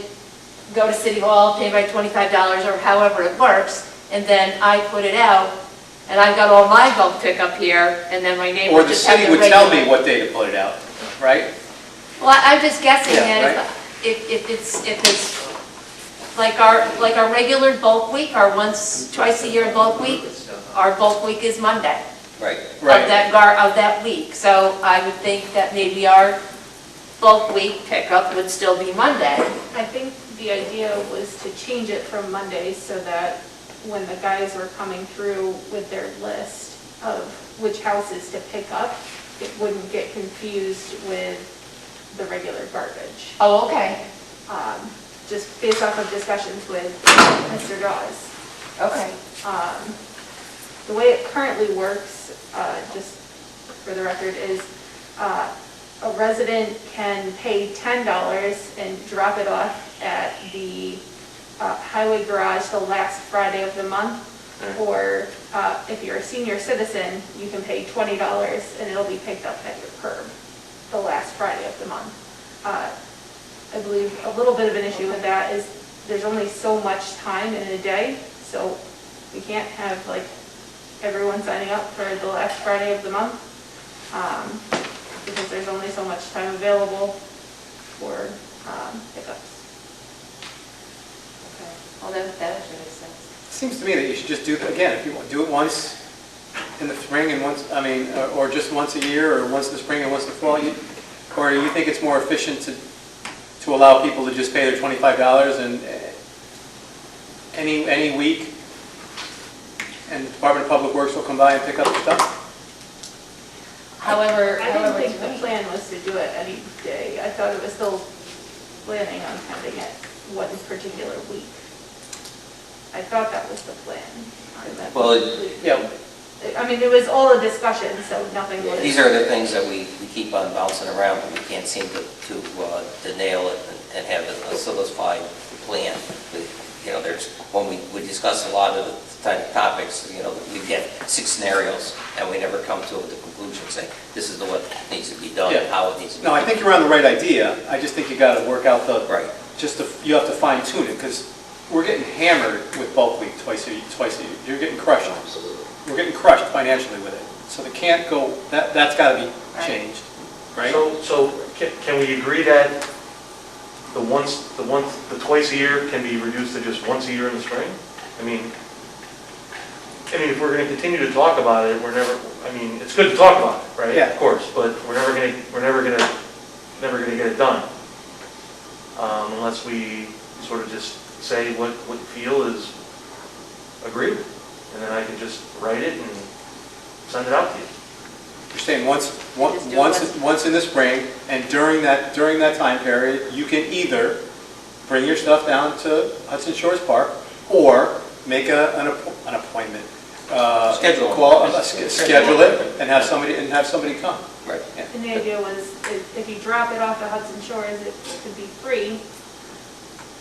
Speaker 3: go to City Hall, pay my $25 or however it works, and then I put it out, and I've got all my bulk pickup here, and then my neighbor
Speaker 7: Or the
Speaker 3: just have
Speaker 7: city
Speaker 3: the
Speaker 7: would tell
Speaker 3: regular.
Speaker 7: me what day to put it out, right?
Speaker 3: Well, I'm just guessing
Speaker 7: Yeah,
Speaker 3: that if it's like our regular bulk week, our twice a year bulk week, our bulk week is Monday
Speaker 1: Right.
Speaker 3: of that week. So I would think that maybe our bulk week pickup would still be Monday.
Speaker 6: I think the idea was to change it from Mondays so that when the guys were coming through with their list of which houses to pick up, it wouldn't get confused with the regular garbage.
Speaker 3: Oh, okay,
Speaker 6: Just based off of discussions with Mr. Dawes.
Speaker 3: okay.
Speaker 6: The way it currently works, just for the record, is a resident can pay $10 and drop it off at the highway garage the last Friday of the month. Or if you're a senior citizen, you can pay $20 and it'll be picked up at your curb the last Friday of the month. I believe a little bit of an issue with that is there's only so much time in a day, so we can't have like everyone signing up for the last Friday of the month, because there's only so much time available for pickups.
Speaker 3: Okay. Well, that actually makes sense.
Speaker 7: Seems to me that you should just do, again, if you want, do it once in the spring and once, or just once a year, or once in the spring and once in the fall, or you think it's more efficient to allow people to just pay their $25 and any week, and the Department of Public Works will come by and pick up the stuff?
Speaker 3: However,
Speaker 6: I didn't think the plan was to do it any day. I thought it was still planning on having it one particular week. I thought that was the plan.
Speaker 1: Well,
Speaker 7: Yeah.
Speaker 6: I mean, it was all a discussion, so nothing was.
Speaker 1: These are the things that we keep on bouncing around, but we can't seem to nail it and have a solidified plan. When we discuss a lot of the type of topics, we get 6 scenarios, and we never come to the conclusion saying, this is what needs to be done,
Speaker 7: Yeah.
Speaker 1: how it needs to be
Speaker 7: No, I
Speaker 1: done.
Speaker 7: think you're on the right idea. I just think you got to work out
Speaker 1: Right.
Speaker 7: you have to fine tune it, because we're getting hammered with bulk week twice a year. You're getting crushed.
Speaker 4: Absolutely.
Speaker 7: We're getting crushed financially with it. So they can't go, that's got to be changed, right?
Speaker 2: So can we agree that the twice a year can be reduced to just once a year in the spring? I mean, I mean, if we're gonna continue to talk about it, we're never, I mean, it's good to talk about it, right?
Speaker 7: Yeah.
Speaker 2: Of course, but we're never gonna get it done. Unless we sort of just say what we feel is agreed, and then I can just write it and send it out to you.
Speaker 7: You're saying once
Speaker 3: Just do
Speaker 7: in the spring, and during that time period, you can either bring your stuff down to Hudson Shores Park, or make an appointment.
Speaker 1: Schedule.
Speaker 7: Schedule it, and have somebody come.
Speaker 1: Right.
Speaker 6: And the idea was, if you drop it off at Hudson Shores, it could be free.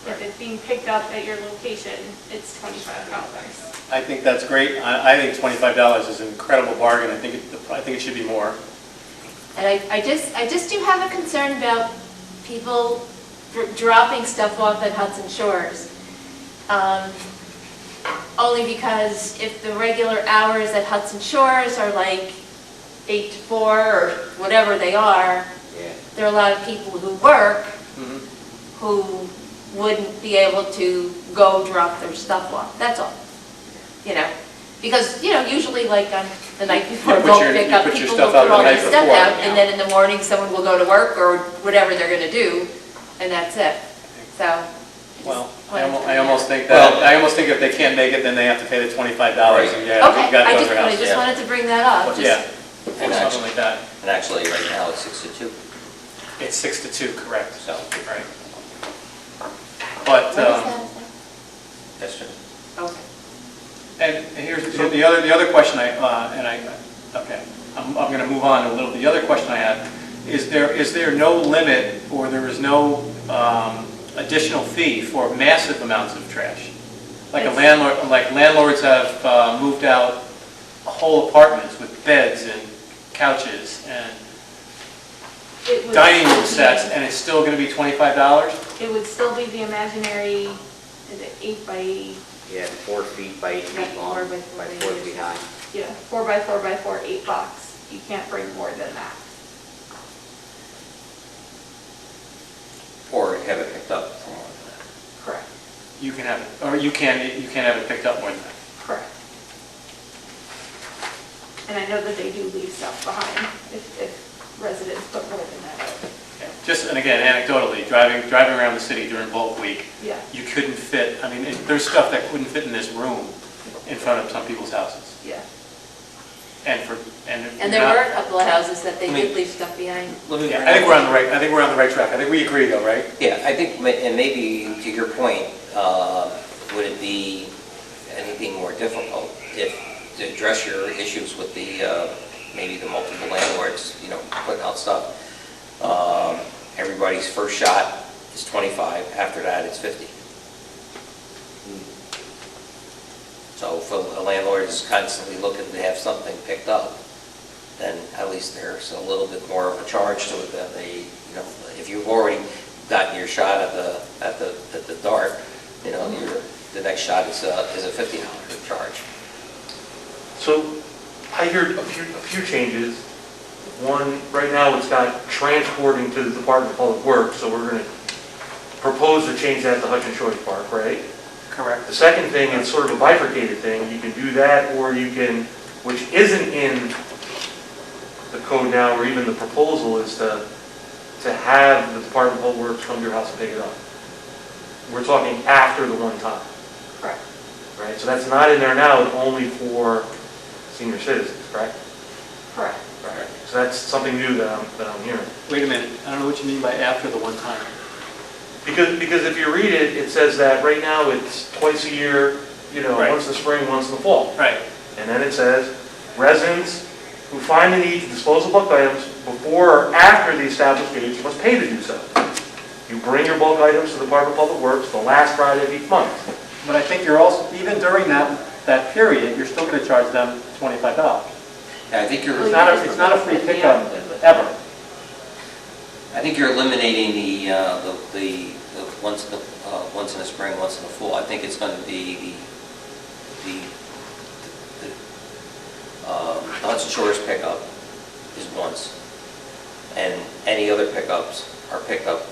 Speaker 6: If it's being picked up at your location, it's $25.
Speaker 7: I think that's great. I think $25 is an incredible bargain. I think it should be more.
Speaker 3: And I just do have a concern about people dropping stuff off at Hudson Shores. Only because if the regular hours at Hudson Shores are like 8 to 4 or whatever they are,
Speaker 4: Yeah.
Speaker 3: there are a lot of people who work
Speaker 7: Mhm.
Speaker 3: who wouldn't be able to go drop their stuff off, that's all. You know, because, you know, usually like on the night before,
Speaker 7: You put
Speaker 3: they'll
Speaker 7: your-
Speaker 3: pick
Speaker 7: you
Speaker 3: up,
Speaker 7: put your
Speaker 3: people
Speaker 7: stuff
Speaker 3: will
Speaker 7: out
Speaker 3: put
Speaker 7: the
Speaker 3: all their
Speaker 7: night
Speaker 3: stuff
Speaker 7: before.
Speaker 3: out, and then in the morning, someone will go to work or whatever they're gonna do, and that's it. So.
Speaker 7: Well,
Speaker 3: I just
Speaker 7: I almost think
Speaker 1: Well-
Speaker 7: if they can't make it, then they have to pay the $25.
Speaker 1: Right.
Speaker 7: And yeah,
Speaker 3: Okay,
Speaker 7: you gotta
Speaker 3: I
Speaker 7: go to
Speaker 3: just,
Speaker 7: their
Speaker 3: I
Speaker 7: house.
Speaker 3: just
Speaker 1: yeah.
Speaker 3: wanted to bring that up. just-
Speaker 7: Yeah,
Speaker 1: And
Speaker 7: something
Speaker 1: actually,
Speaker 7: like that.
Speaker 1: and actually, right now, it's 6 to 2,
Speaker 7: It's 6 to 2, correct.
Speaker 1: so,
Speaker 7: Right. But,
Speaker 3: What is that?
Speaker 1: that's true.
Speaker 3: Okay.
Speaker 7: and here's the other question okay, I'm going to move on a little. The other question I had, is there no limit, or there is no additional fee for massive amounts of trash? Like landlords have moved out whole apartments with beds and couches and
Speaker 6: It would
Speaker 7: dining room
Speaker 6: still
Speaker 7: sets,
Speaker 6: be-
Speaker 7: and it's still going to be $25?
Speaker 6: It would still be the imaginary, is it 8 by,
Speaker 4: Yeah, 4 feet by 8 feet
Speaker 3: Yeah,
Speaker 4: long,
Speaker 3: 4
Speaker 4: by
Speaker 3: by
Speaker 4: 4
Speaker 3: 4
Speaker 4: feet high.
Speaker 6: yeah, 4 by 4 by 4, 8 box. You can't bring more than that.
Speaker 1: Or have it picked up for more than that.
Speaker 6: Correct,
Speaker 7: You can have it, or you can't have it picked up more than that.
Speaker 6: correct. And I know that they do leave stuff behind if residents put more than that out.
Speaker 7: Yeah. Just, and again, anecdotally, driving around the city during bulk week,
Speaker 6: Yeah,
Speaker 7: you couldn't fit, I mean, there's stuff that couldn't fit in this room in front of some people's houses.
Speaker 6: yeah.
Speaker 3: And there were a couple of houses that they did leave stuff behind.
Speaker 1: Let me-
Speaker 7: Yeah, I think we're on the right track. I think we agree though, right?
Speaker 1: Yeah, I think, and maybe to your point, would it be anything more difficult if, to address your issues with the, maybe the multiple landlords, you know, putting out stuff? Everybody's first shot is 25, after that it's 50. So if a landlord is constantly looking to have something picked up, then at least there's a little bit more of a charge to it than they, you know, if you've already gotten your shot at the dart, you know, the next shot is a $50 charge.
Speaker 2: So I heard a few changes. One, right now it's got transporting to the Department of Public Works, so we're going to propose to change that to Hudson Shores Park, right?
Speaker 7: Correct.
Speaker 2: The second thing is sort of a bifurcated thing. You can do that, or you can, which isn't in the code now, or even the proposal, is to have the Department of Public Works come to your house and pick it up. We're talking after the one time,
Speaker 6: Correct.
Speaker 2: right? So that's not in there now, it's only for senior citizens, correct?
Speaker 6: Correct.
Speaker 2: Right. So that's something new that I'm hearing.
Speaker 7: Wait a minute, I don't know what you mean by after the one time.
Speaker 2: Because if you read it, it says that right now it's twice a year, you know,
Speaker 7: Right.
Speaker 2: once in the spring, once in the fall.
Speaker 7: Right.
Speaker 2: And then it says, residents who find the need to dispose of bulk items before or after the established dates must pay to do so. You bring your bulk items to the Department of Public Works the last Friday of each month.
Speaker 7: But I think you're also, even during that period, you're still going to charge them $25.
Speaker 1: And I think you're,
Speaker 7: It's not a free pickup, ever.
Speaker 1: I think you're eliminating the once in the spring, once in the fall. I think it's going to be the Hudson Shores pickup is once, and any other pickups are picked up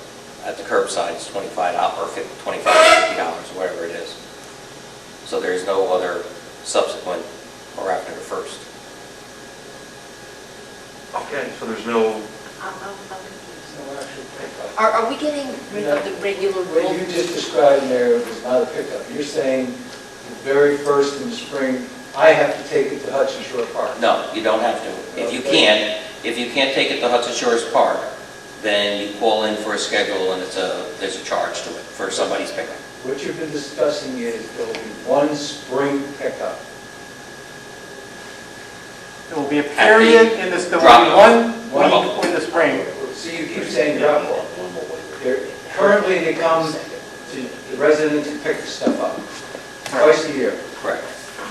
Speaker 1: at the curbside. It's $25 or $25 or $50, whatever it is. So there's no other subsequent or after the 1st.
Speaker 2: Okay, so there's no,
Speaker 8: No actual pickup.
Speaker 3: Are we getting rid of the regular
Speaker 8: What you
Speaker 3: bulk?
Speaker 8: just described there was not a pickup. You're saying the very first in the spring, I have to take it to Hudson Shore Park.
Speaker 1: No, you don't have to. If you can't take it to Hudson Shores Park, then you call in for a schedule and there's a charge to it for somebody's pickup.
Speaker 8: What you've been discussing is there will be one spring pickup.
Speaker 5: There will be a period in this, there will be one week in the spring.
Speaker 8: See, you keep saying drop off. Currently, they come to the residents to pick the stuff up twice a year.
Speaker 1: Correct.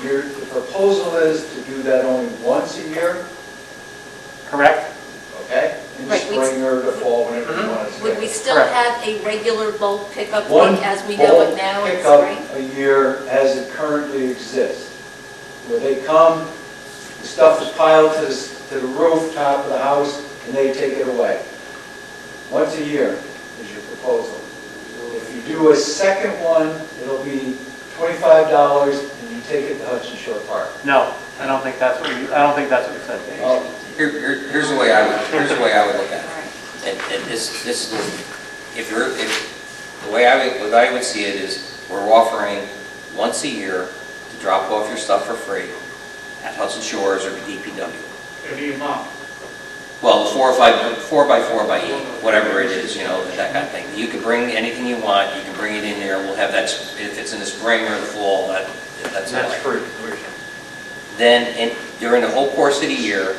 Speaker 8: The proposal is to do that only once a year,
Speaker 5: Correct?
Speaker 8: okay? In the
Speaker 3: Right, we-
Speaker 8: spring or the fall, whenever you want to.
Speaker 3: Would we still
Speaker 5: Correct.
Speaker 3: have a regular bulk pickup
Speaker 8: One
Speaker 3: week as we know it
Speaker 8: bulk
Speaker 3: now in
Speaker 8: pickup
Speaker 3: spring?
Speaker 8: a year as it currently exists, where they come, the stuff is piled to the rooftop of the house, and they take it away. Once a year is your proposal. If you do a second one, it'll be $25, and you take it to Hudson Shore Park.
Speaker 5: No, I don't think that's what you said.
Speaker 8: Oh,
Speaker 1: Here's the way I would look at it. And this is, the way I would see it is, we're offering once a year to drop off your stuff for free at Hudson Shores or DPW.
Speaker 9: Every month.
Speaker 1: Well, 4 by 4 by 8, whatever it is, that kind of thing. You can bring anything you want, you can bring it in there, we'll have that, if it's in the spring or the fall, that's all
Speaker 2: that's
Speaker 1: right.
Speaker 2: free.
Speaker 1: Then, during the whole course of the year,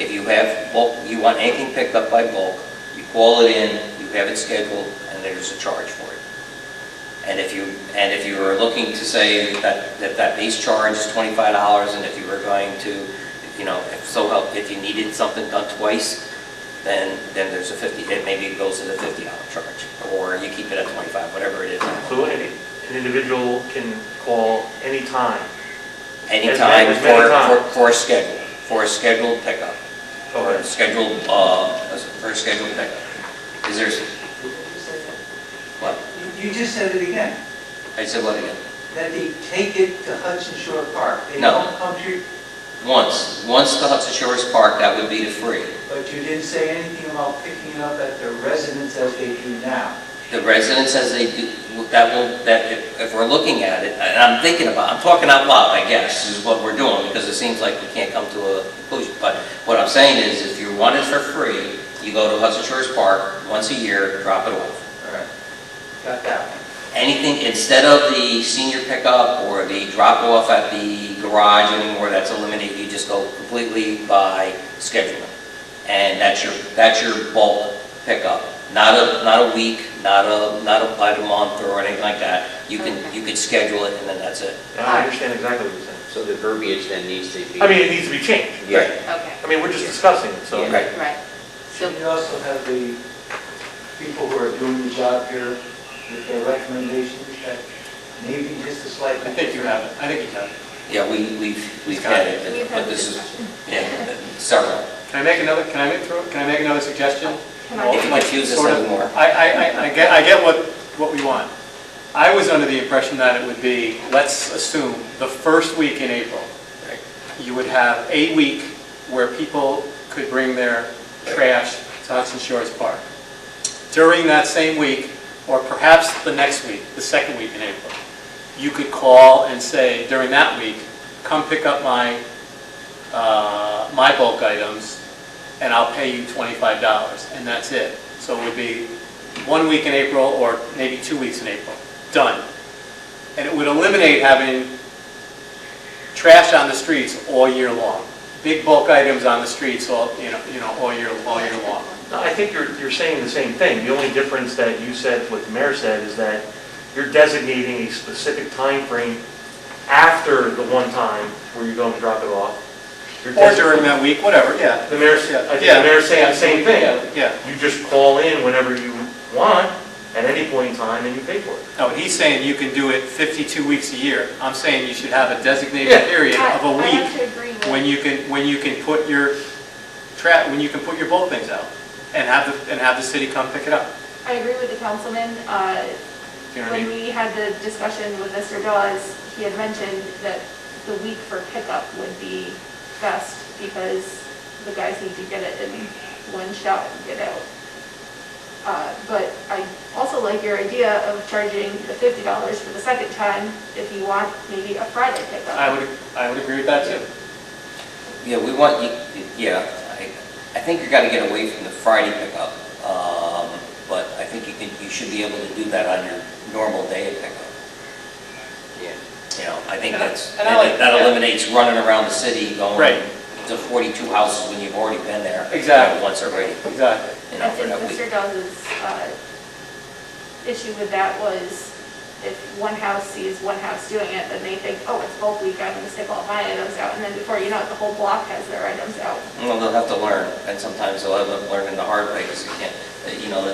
Speaker 1: if you have bulk, you want anything picked up by bulk, you call it in, you have it scheduled, and there's a charge for it. And if you were looking to say that base charge is $25, and if you were going to, if you needed something done twice, then there's a maybe it goes to the $50 charge, or you keep it at 25, whatever it is.
Speaker 2: So an individual can call anytime.
Speaker 1: Anytime
Speaker 2: As many times.
Speaker 1: for a scheduled pickup, or
Speaker 2: Okay.
Speaker 1: a scheduled pickup. Is there, what?
Speaker 8: You just said it again,
Speaker 1: I said what again?
Speaker 8: that they take it to Hudson Shore Park. They
Speaker 1: No.
Speaker 8: don't come to,
Speaker 1: Once to Hudson Shores Park, that would be the free.
Speaker 8: but you didn't say anything about picking it up at their residence as they do now.
Speaker 1: The residents, as they do, if we're looking at it, and I'm talking out loud, I guess, is what we're doing, because it seems like we can't come to a conclusion. But what I'm saying is, if you want it for free, you go to Hudson Shores Park once a year, drop it off.
Speaker 8: All right. Got that one.
Speaker 1: Anything, instead of the senior pickup or the drop off at the garage anymore, that's eliminated, you just go completely by scheduling. And that's your bulk pickup. Not a week, not by the month or anything like that. You could schedule it and then that's it.
Speaker 2: And I understand exactly what you're saying.
Speaker 4: So the verbiage then needs to be.
Speaker 2: I mean, it needs to be changed.
Speaker 4: Yeah.
Speaker 3: Okay,
Speaker 2: I mean, we're just discussing it, so.
Speaker 1: Right.
Speaker 3: right. So,
Speaker 8: Should you also have the people who are doing the job here with their recommendations that maybe just a slight.
Speaker 7: I think you have it. I think you have it.
Speaker 1: Yeah, we've had it,
Speaker 3: We've had
Speaker 1: but
Speaker 3: the
Speaker 1: this is,
Speaker 3: discussion.
Speaker 1: yeah, several.
Speaker 7: Can I make another suggestion?
Speaker 6: Can
Speaker 1: If
Speaker 6: I,
Speaker 1: you confuse us
Speaker 7: Sort of.
Speaker 1: anymore.
Speaker 7: I get what we want. I was under the impression that it would be, let's assume, the first week in April.
Speaker 1: Right.
Speaker 7: You would have a week where people could bring their trash to Hudson Shores Park. During that same week, or perhaps the next week, the second week in April, you could call and say, during that week, come pick up my bulk items, and I'll pay you $25, and that's it. So it would be 1 week in April, or maybe 2 weeks in April, done. And it would eliminate having trash on the streets all year long. Big bulk items on the streets all year long.
Speaker 2: No, I think you're saying the same thing. The only difference that you said, what the mayor said, is that you're designating a specific time frame after the one time where you're going to drop it off. You're
Speaker 7: Or during that week, whatever, yeah.
Speaker 2: The mayor's, I think the mayor's saying the same thing.
Speaker 7: Yeah.
Speaker 2: You just call in whenever you want, at any point in time, and you pay for it.
Speaker 7: No, he's saying you can do it 52 weeks a year. I'm saying you should have a designated
Speaker 2: Yeah.
Speaker 7: period of a
Speaker 6: I
Speaker 7: week
Speaker 6: have to agree with.
Speaker 7: when you can put your bulk things out and have the city come pick it up.
Speaker 6: I agree with the councilman.
Speaker 7: You know what I
Speaker 6: When
Speaker 7: mean?
Speaker 6: we had the discussion with Mr. Dawes, he had mentioned that the week for pickup would be best because the guys need to get it in one shot and get out. But I also like your idea of charging the $50 for the second time if you want maybe a Friday pickup.
Speaker 5: I would agree with that too.
Speaker 1: Yeah, we want, yeah, I think you gotta get away from the Friday pickup. But I think you should be able to do that on your normal day of pickup.
Speaker 4: Yeah.
Speaker 1: You know, I think
Speaker 5: And I-
Speaker 1: that's,
Speaker 5: and I like-
Speaker 1: that
Speaker 5: yeah.
Speaker 1: eliminates running around the city going
Speaker 5: Right.
Speaker 1: to 42 houses when you've already been there.
Speaker 5: Exactly.
Speaker 1: Once already,
Speaker 5: Exactly.
Speaker 1: you know,
Speaker 6: I
Speaker 1: for
Speaker 6: think
Speaker 1: that week.
Speaker 6: Mr. Dawes' issue with that was if one house sees one house doing it, then they think, oh, it's bulk week, I'm gonna stick all my items out, and then before you know it, the whole block has their items out.
Speaker 1: Well, they'll have to learn, and sometimes they'll have to learn in the hard way, because you can't, you know,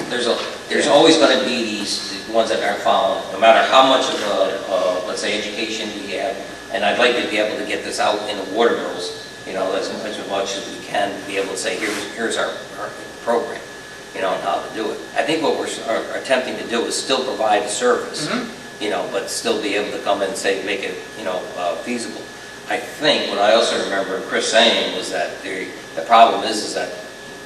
Speaker 1: there's always gonna be these ones that aren't following, no matter how much of a, let's say, education we have, and I'd like to be able to get this out in the water bills, you know, as much as we can, be able to say, here's our program, you know, and how to do it. I think what we're attempting to do is still provide the service, you know, but still be able to come in and say, make it, you know, feasible. I think, what I also remember Chris saying was that the problem is that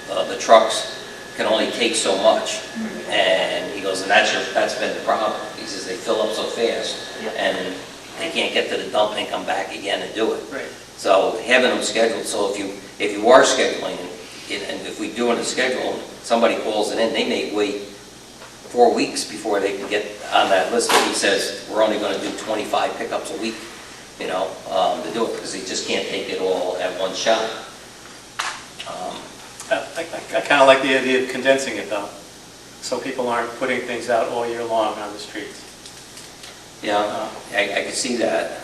Speaker 1: the trucks can only take so much. And he goes, and that's been the problem. He says they fill up so fast,
Speaker 6: Yep.
Speaker 1: and they can't get to the dump and come back again and do it.
Speaker 5: Right.
Speaker 1: So having them scheduled, so if you are scheduling, and if we do in a schedule, somebody calls it in, they may wait 4 weeks before they can get on that list. But he says, we're only gonna do 25 pickups a week, you know, to do it, because they just can't take it all at one shot.
Speaker 7: I kind of like the idea of condensing it though, so people aren't putting things out all year long on the streets.
Speaker 1: Yeah, I could see that.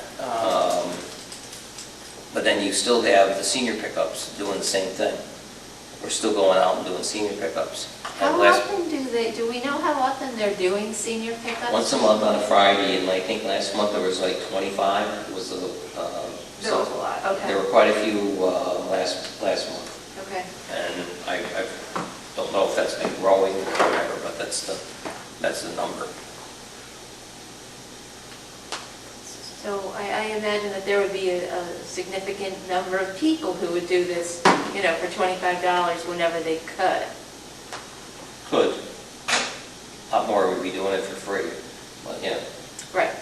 Speaker 1: But then you still have the senior pickups doing the same thing. We're still going out and doing senior pickups. And
Speaker 3: How often do we know how often they're doing senior pickups?
Speaker 1: once a month on a Friday, and I think last month there was like 25, was the,
Speaker 6: That was a lot, okay.
Speaker 1: there were quite a few last month.
Speaker 3: Okay.
Speaker 1: And I don't know if that's been growing or whatever, but that's the number.
Speaker 3: So I imagine that there would be a significant number of people who would do this, you know, for $25 whenever they could.
Speaker 1: Could. A lot more would be doing it for free, but yeah.
Speaker 3: Right.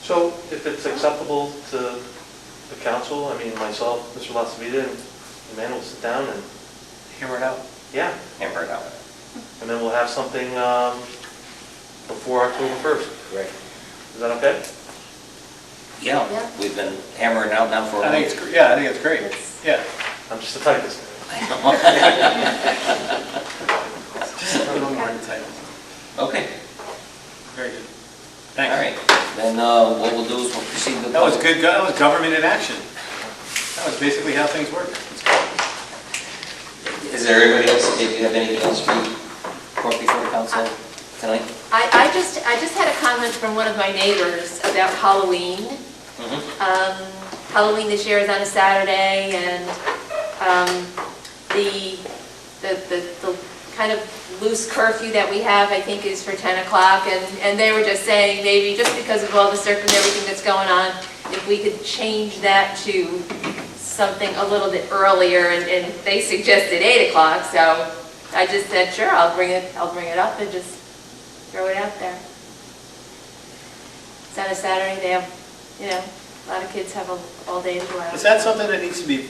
Speaker 2: So if it's acceptable to the council, I mean, myself, Mr. Lasavita, and Emmanuel will sit down and,
Speaker 7: Hammer it out.
Speaker 2: yeah,
Speaker 1: Hammer it out.
Speaker 2: and then we'll have something before October 1st.
Speaker 4: Right.
Speaker 2: Is that okay?
Speaker 1: Yeah,
Speaker 3: Yeah.
Speaker 1: we've been hammering it out now for a
Speaker 7: I think
Speaker 1: month.
Speaker 7: it's, yeah, I think it's great.
Speaker 3: It's-
Speaker 7: Yeah.
Speaker 2: I'm just the typist.
Speaker 7: Just a little more entitled.
Speaker 1: Okay,
Speaker 7: Very good.
Speaker 1: all
Speaker 7: Thanks.
Speaker 1: right. Then what we'll do is we'll proceed with...
Speaker 7: That was good, that was government in action. That was basically how things work.
Speaker 1: Is there anybody else, if you have anything else for before the council tonight?
Speaker 3: I just had a comment from one of my neighbors about Halloween. Halloween this year is on a Saturday, and the kind of loose curfew that we have, I think, is for 10 o'clock, and they were just saying, maybe just because of all the everything that's going on, if we could change that to something a little bit earlier, and they suggested 8 o'clock, so I just said, sure, I'll bring it up and just throw it out there. It's on a Saturday, they have, you know, a lot of kids have all day to go out.
Speaker 7: Is that something that needs to be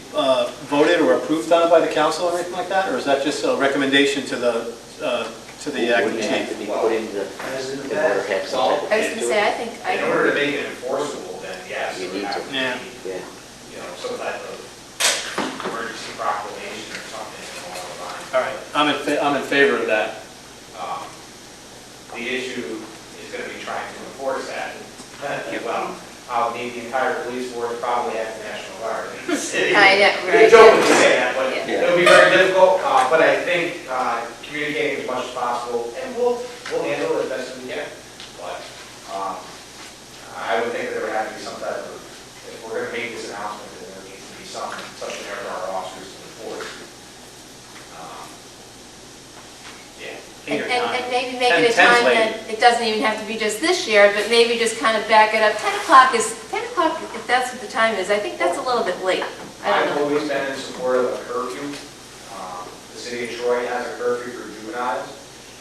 Speaker 7: voted or approved on by the council or anything like that? Or is that just a recommendation to the acting
Speaker 4: Wouldn't it have to
Speaker 7: chief?
Speaker 4: be put in the order have some type of
Speaker 3: I was gonna say, I think,
Speaker 9: In order to make it enforceable, then yes,
Speaker 4: You
Speaker 9: it would
Speaker 4: need
Speaker 9: have
Speaker 4: to.
Speaker 9: to
Speaker 7: Yeah.
Speaker 9: be,
Speaker 4: Yeah.
Speaker 9: you know, some type of emergency proclamation or something along the line.
Speaker 7: All right, I'm in favor of that.
Speaker 9: The issue is going to be trying to enforce that. Well, I'll need the entire police force, probably have the National Guard in the city.
Speaker 3: I know, right,
Speaker 9: They jokingly
Speaker 3: yeah.
Speaker 9: say that, but
Speaker 3: Yeah.
Speaker 9: it'll be very difficult. But I think communicating as much as possible, and we'll handle it as best as we can. But I would think that there would have to be some type of, if we're going to make this announcement, then there needs to be something there for our officers to enforce. Yeah.
Speaker 7: 15 or 9.
Speaker 3: And maybe make it a
Speaker 7: 10's
Speaker 3: time
Speaker 7: late.
Speaker 3: that it doesn't even have to be just this year, but maybe just kind of back it up. 10 o'clock, if that's what the time is, I think that's a little bit late. I
Speaker 9: I've
Speaker 3: don't know.
Speaker 9: always been in support of a curfew. The city of Troy has a curfew for juveniles.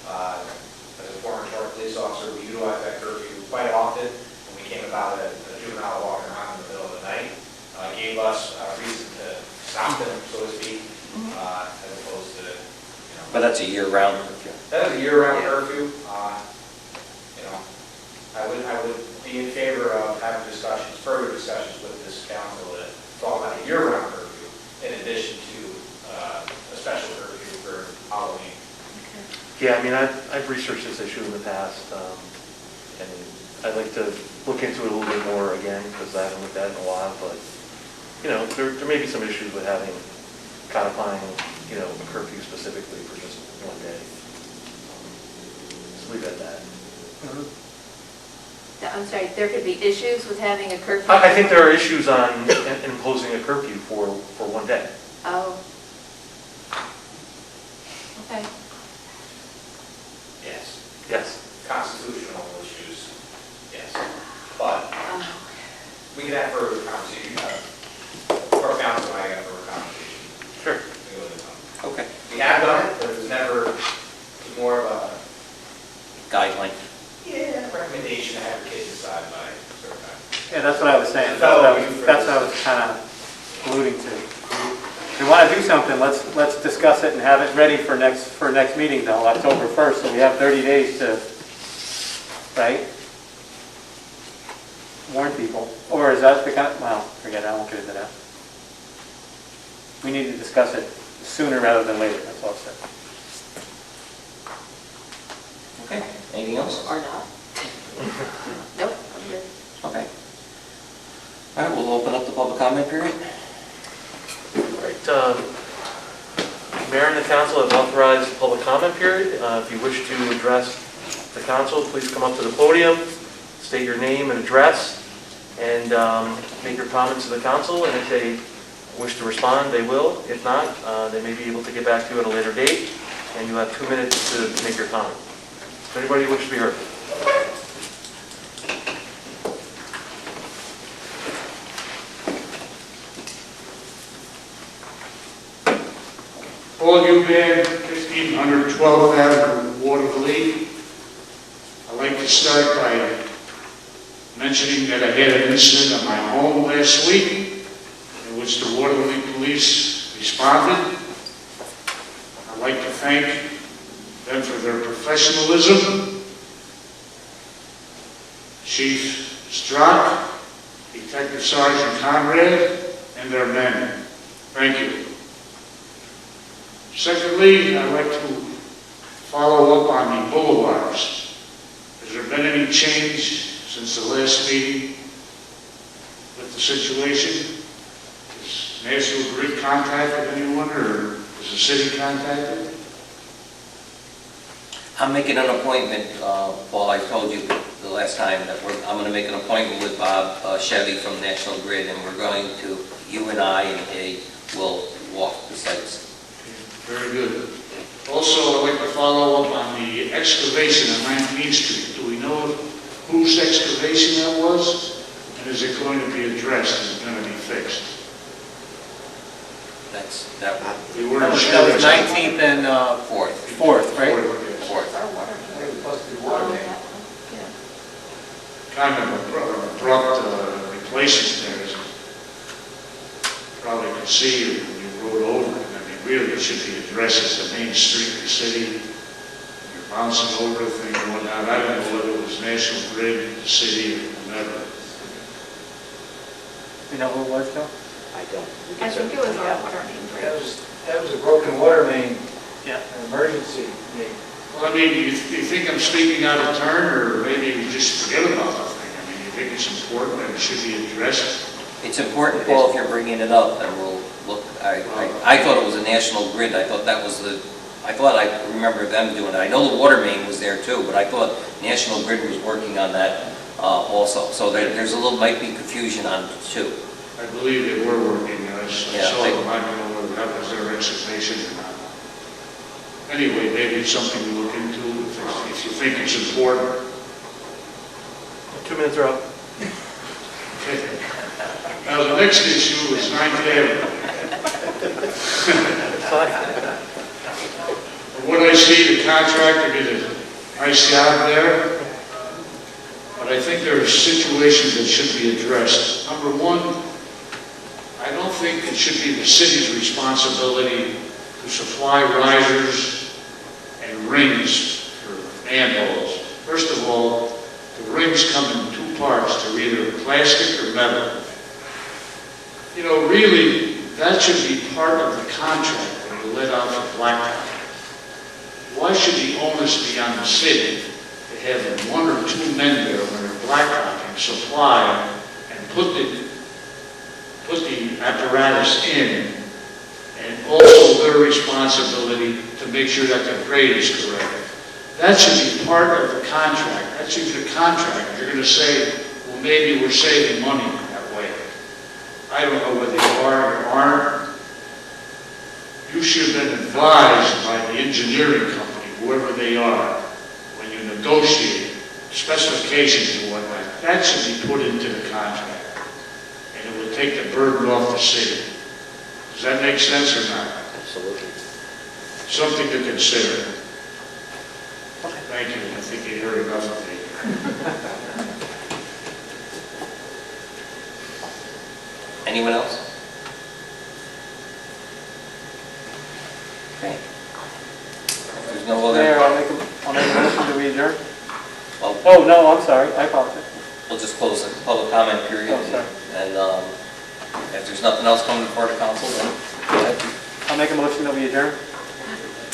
Speaker 9: As a former Troy police officer, we utilize that curfew quite often when we came about a juvenile walking around in the middle of the night. It gave us a reason to stop them, so to speak, as opposed to,
Speaker 1: But that's a year-round curfew.
Speaker 9: that is a year-round curfew. I would be in favor of having discussions, further discussions with this council to talk about a year-round curfew in addition to a special curfew for Halloween.
Speaker 2: Yeah, I mean, I've researched this issue in the past, and I'd like to look into it a little bit more again, because I haven't looked at it in a while, but, there may be some issues with having, codifying, a curfew specifically for just one day. Just leave it at that.
Speaker 3: I'm sorry, there could be issues with having a curfew?
Speaker 2: I think there are issues on imposing a curfew for one day.
Speaker 3: Oh. Okay.
Speaker 9: Yes.
Speaker 2: Yes.
Speaker 9: Constitutional issues, yes. But we can have further conversation. Our council and I have further conversation.
Speaker 2: Sure.
Speaker 1: Okay.
Speaker 9: We have done it, but it was never, it was more of a
Speaker 1: Guideline.
Speaker 9: recommendation to have your kids decide by a certain time.
Speaker 7: Yeah, that's what I was saying. That's what I was kind of alluding to. If we want to do something, let's discuss it and have it ready for next meeting though, October 1st, so we have 30 days to, right? Warn people. Or is that the kind, well, forget it, I won't get into that. We need to discuss it sooner rather than later, that's all I said.
Speaker 1: Okay, anything else?
Speaker 3: Or not? Nope, I'm good.
Speaker 1: Okay. All right, we'll open up the public comment period.
Speaker 2: All right, Mayor and the council have authorized the public comment period. If you wish to address the council, please come up to the podium, state your name and address, and make your comments to the council. And if they wish to respond, they will. If not, they may be able to get back to you at a later date, and you have 2 minutes to make your comment. Does anybody wish to be heard?
Speaker 10: Paul Huban, 1500 12th Avenue, Watervliet. I'd like to start by mentioning that I had an incident at my home last week in which the Watervliet police responded. I'd like to thank them for their professionalism. Chief Strzok, Detective Sergeant Conrad, and their men. Thank you. Secondly, I'd like to follow up on the boulevards. Has there been any change since the last meeting with the situation? Has National Grid contacted anyone, or is the city contacted?
Speaker 1: I'm making an appointment, Paul, I told you the last time that I'm going to make an appointment with Bob Chevy from National Grid, and we're going to, you and I and Kay will walk the sites.
Speaker 10: Very good. Also, I'd like to follow up on the excavation on 19th Street. Do we know whose excavation that was? And is it going to be addressed? Is it going to be fixed?
Speaker 1: That
Speaker 10: We weren't
Speaker 7: That
Speaker 10: sure.
Speaker 7: was 19th and 4th, right?
Speaker 1: Fourth.
Speaker 10: Kind of abrupt replacement there. As you probably could see when you rode over it. Really, it should be addressed as the main street of the city. You're bouncing over the thing and whatnot. I don't know whether it was National Grid, the city, or whomever.
Speaker 7: You know who it was, Joe?
Speaker 4: I don't.
Speaker 6: I think it was a water main break.
Speaker 8: That was a broken water main,
Speaker 7: Yeah.
Speaker 8: an emergency main.
Speaker 10: Well, I mean, do you think I'm speaking out of turn, or maybe we just forget about the thing? I mean, you think it's important and it should be addressed?
Speaker 1: It's important, Paul, if you're bringing it up, and we'll look, I thought it was a National Grid, I thought that was I remember them doing it. I know the water main was there too, but I thought National Grid was working on that also. So there's a little, might be confusion on the two.
Speaker 10: I believe they were working, I saw
Speaker 1: Yeah,
Speaker 10: them, I don't know whether that was their excavation or not. Anyway, maybe it's something to look into, if you think it's important.
Speaker 2: 2 minutes are up.
Speaker 10: Okay. Now, the next issue is 9th Avenue. From what I see, the contractor did a nice job there, but I think there are situations that should be addressed. Number one, I don't think it should be the city's responsibility to supply risers and rings for manholes. First of all, the rings come in two parts. They're either plastic or metal. You know, really, that should be part of the contract when you let out the blacktop. Why should the onus be on the city to have one or two men there when they're blacktopping, supply, and put the apparatus in, and also their responsibility to make sure that the grade is correct? That should be part of the contract. That should be the contract. You're going to say, well, maybe we're saving money that way. I don't know whether you are or aren't. You should have been advised by the engineering company, whoever they are, when you negotiate specifications and whatnot. That should be put into the contract. And it would take the burden off the city. Does that make sense or not?
Speaker 4: Absolutely.
Speaker 10: Something to consider. Thank you. I think you heard enough of me.
Speaker 1: Anyone else? Okay. If there's no
Speaker 5: Mayor,
Speaker 1: other,
Speaker 5: I'll make a motion to adjourn.
Speaker 1: well,
Speaker 5: Oh, no, I'm sorry, I apologize.
Speaker 1: we'll just close the public comment period.
Speaker 5: Oh, sorry.
Speaker 1: And if there's nothing else coming before the council, then go ahead.
Speaker 5: I'll make a motion that we adjourn.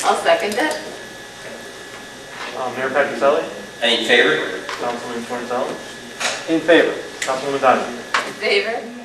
Speaker 3: I'll second it.
Speaker 2: Mayor Patricelli,
Speaker 1: Any in favor?
Speaker 2: Councilman Torrenzella,
Speaker 5: In favor.
Speaker 2: Councilwoman Donovan.
Speaker 3: In favor?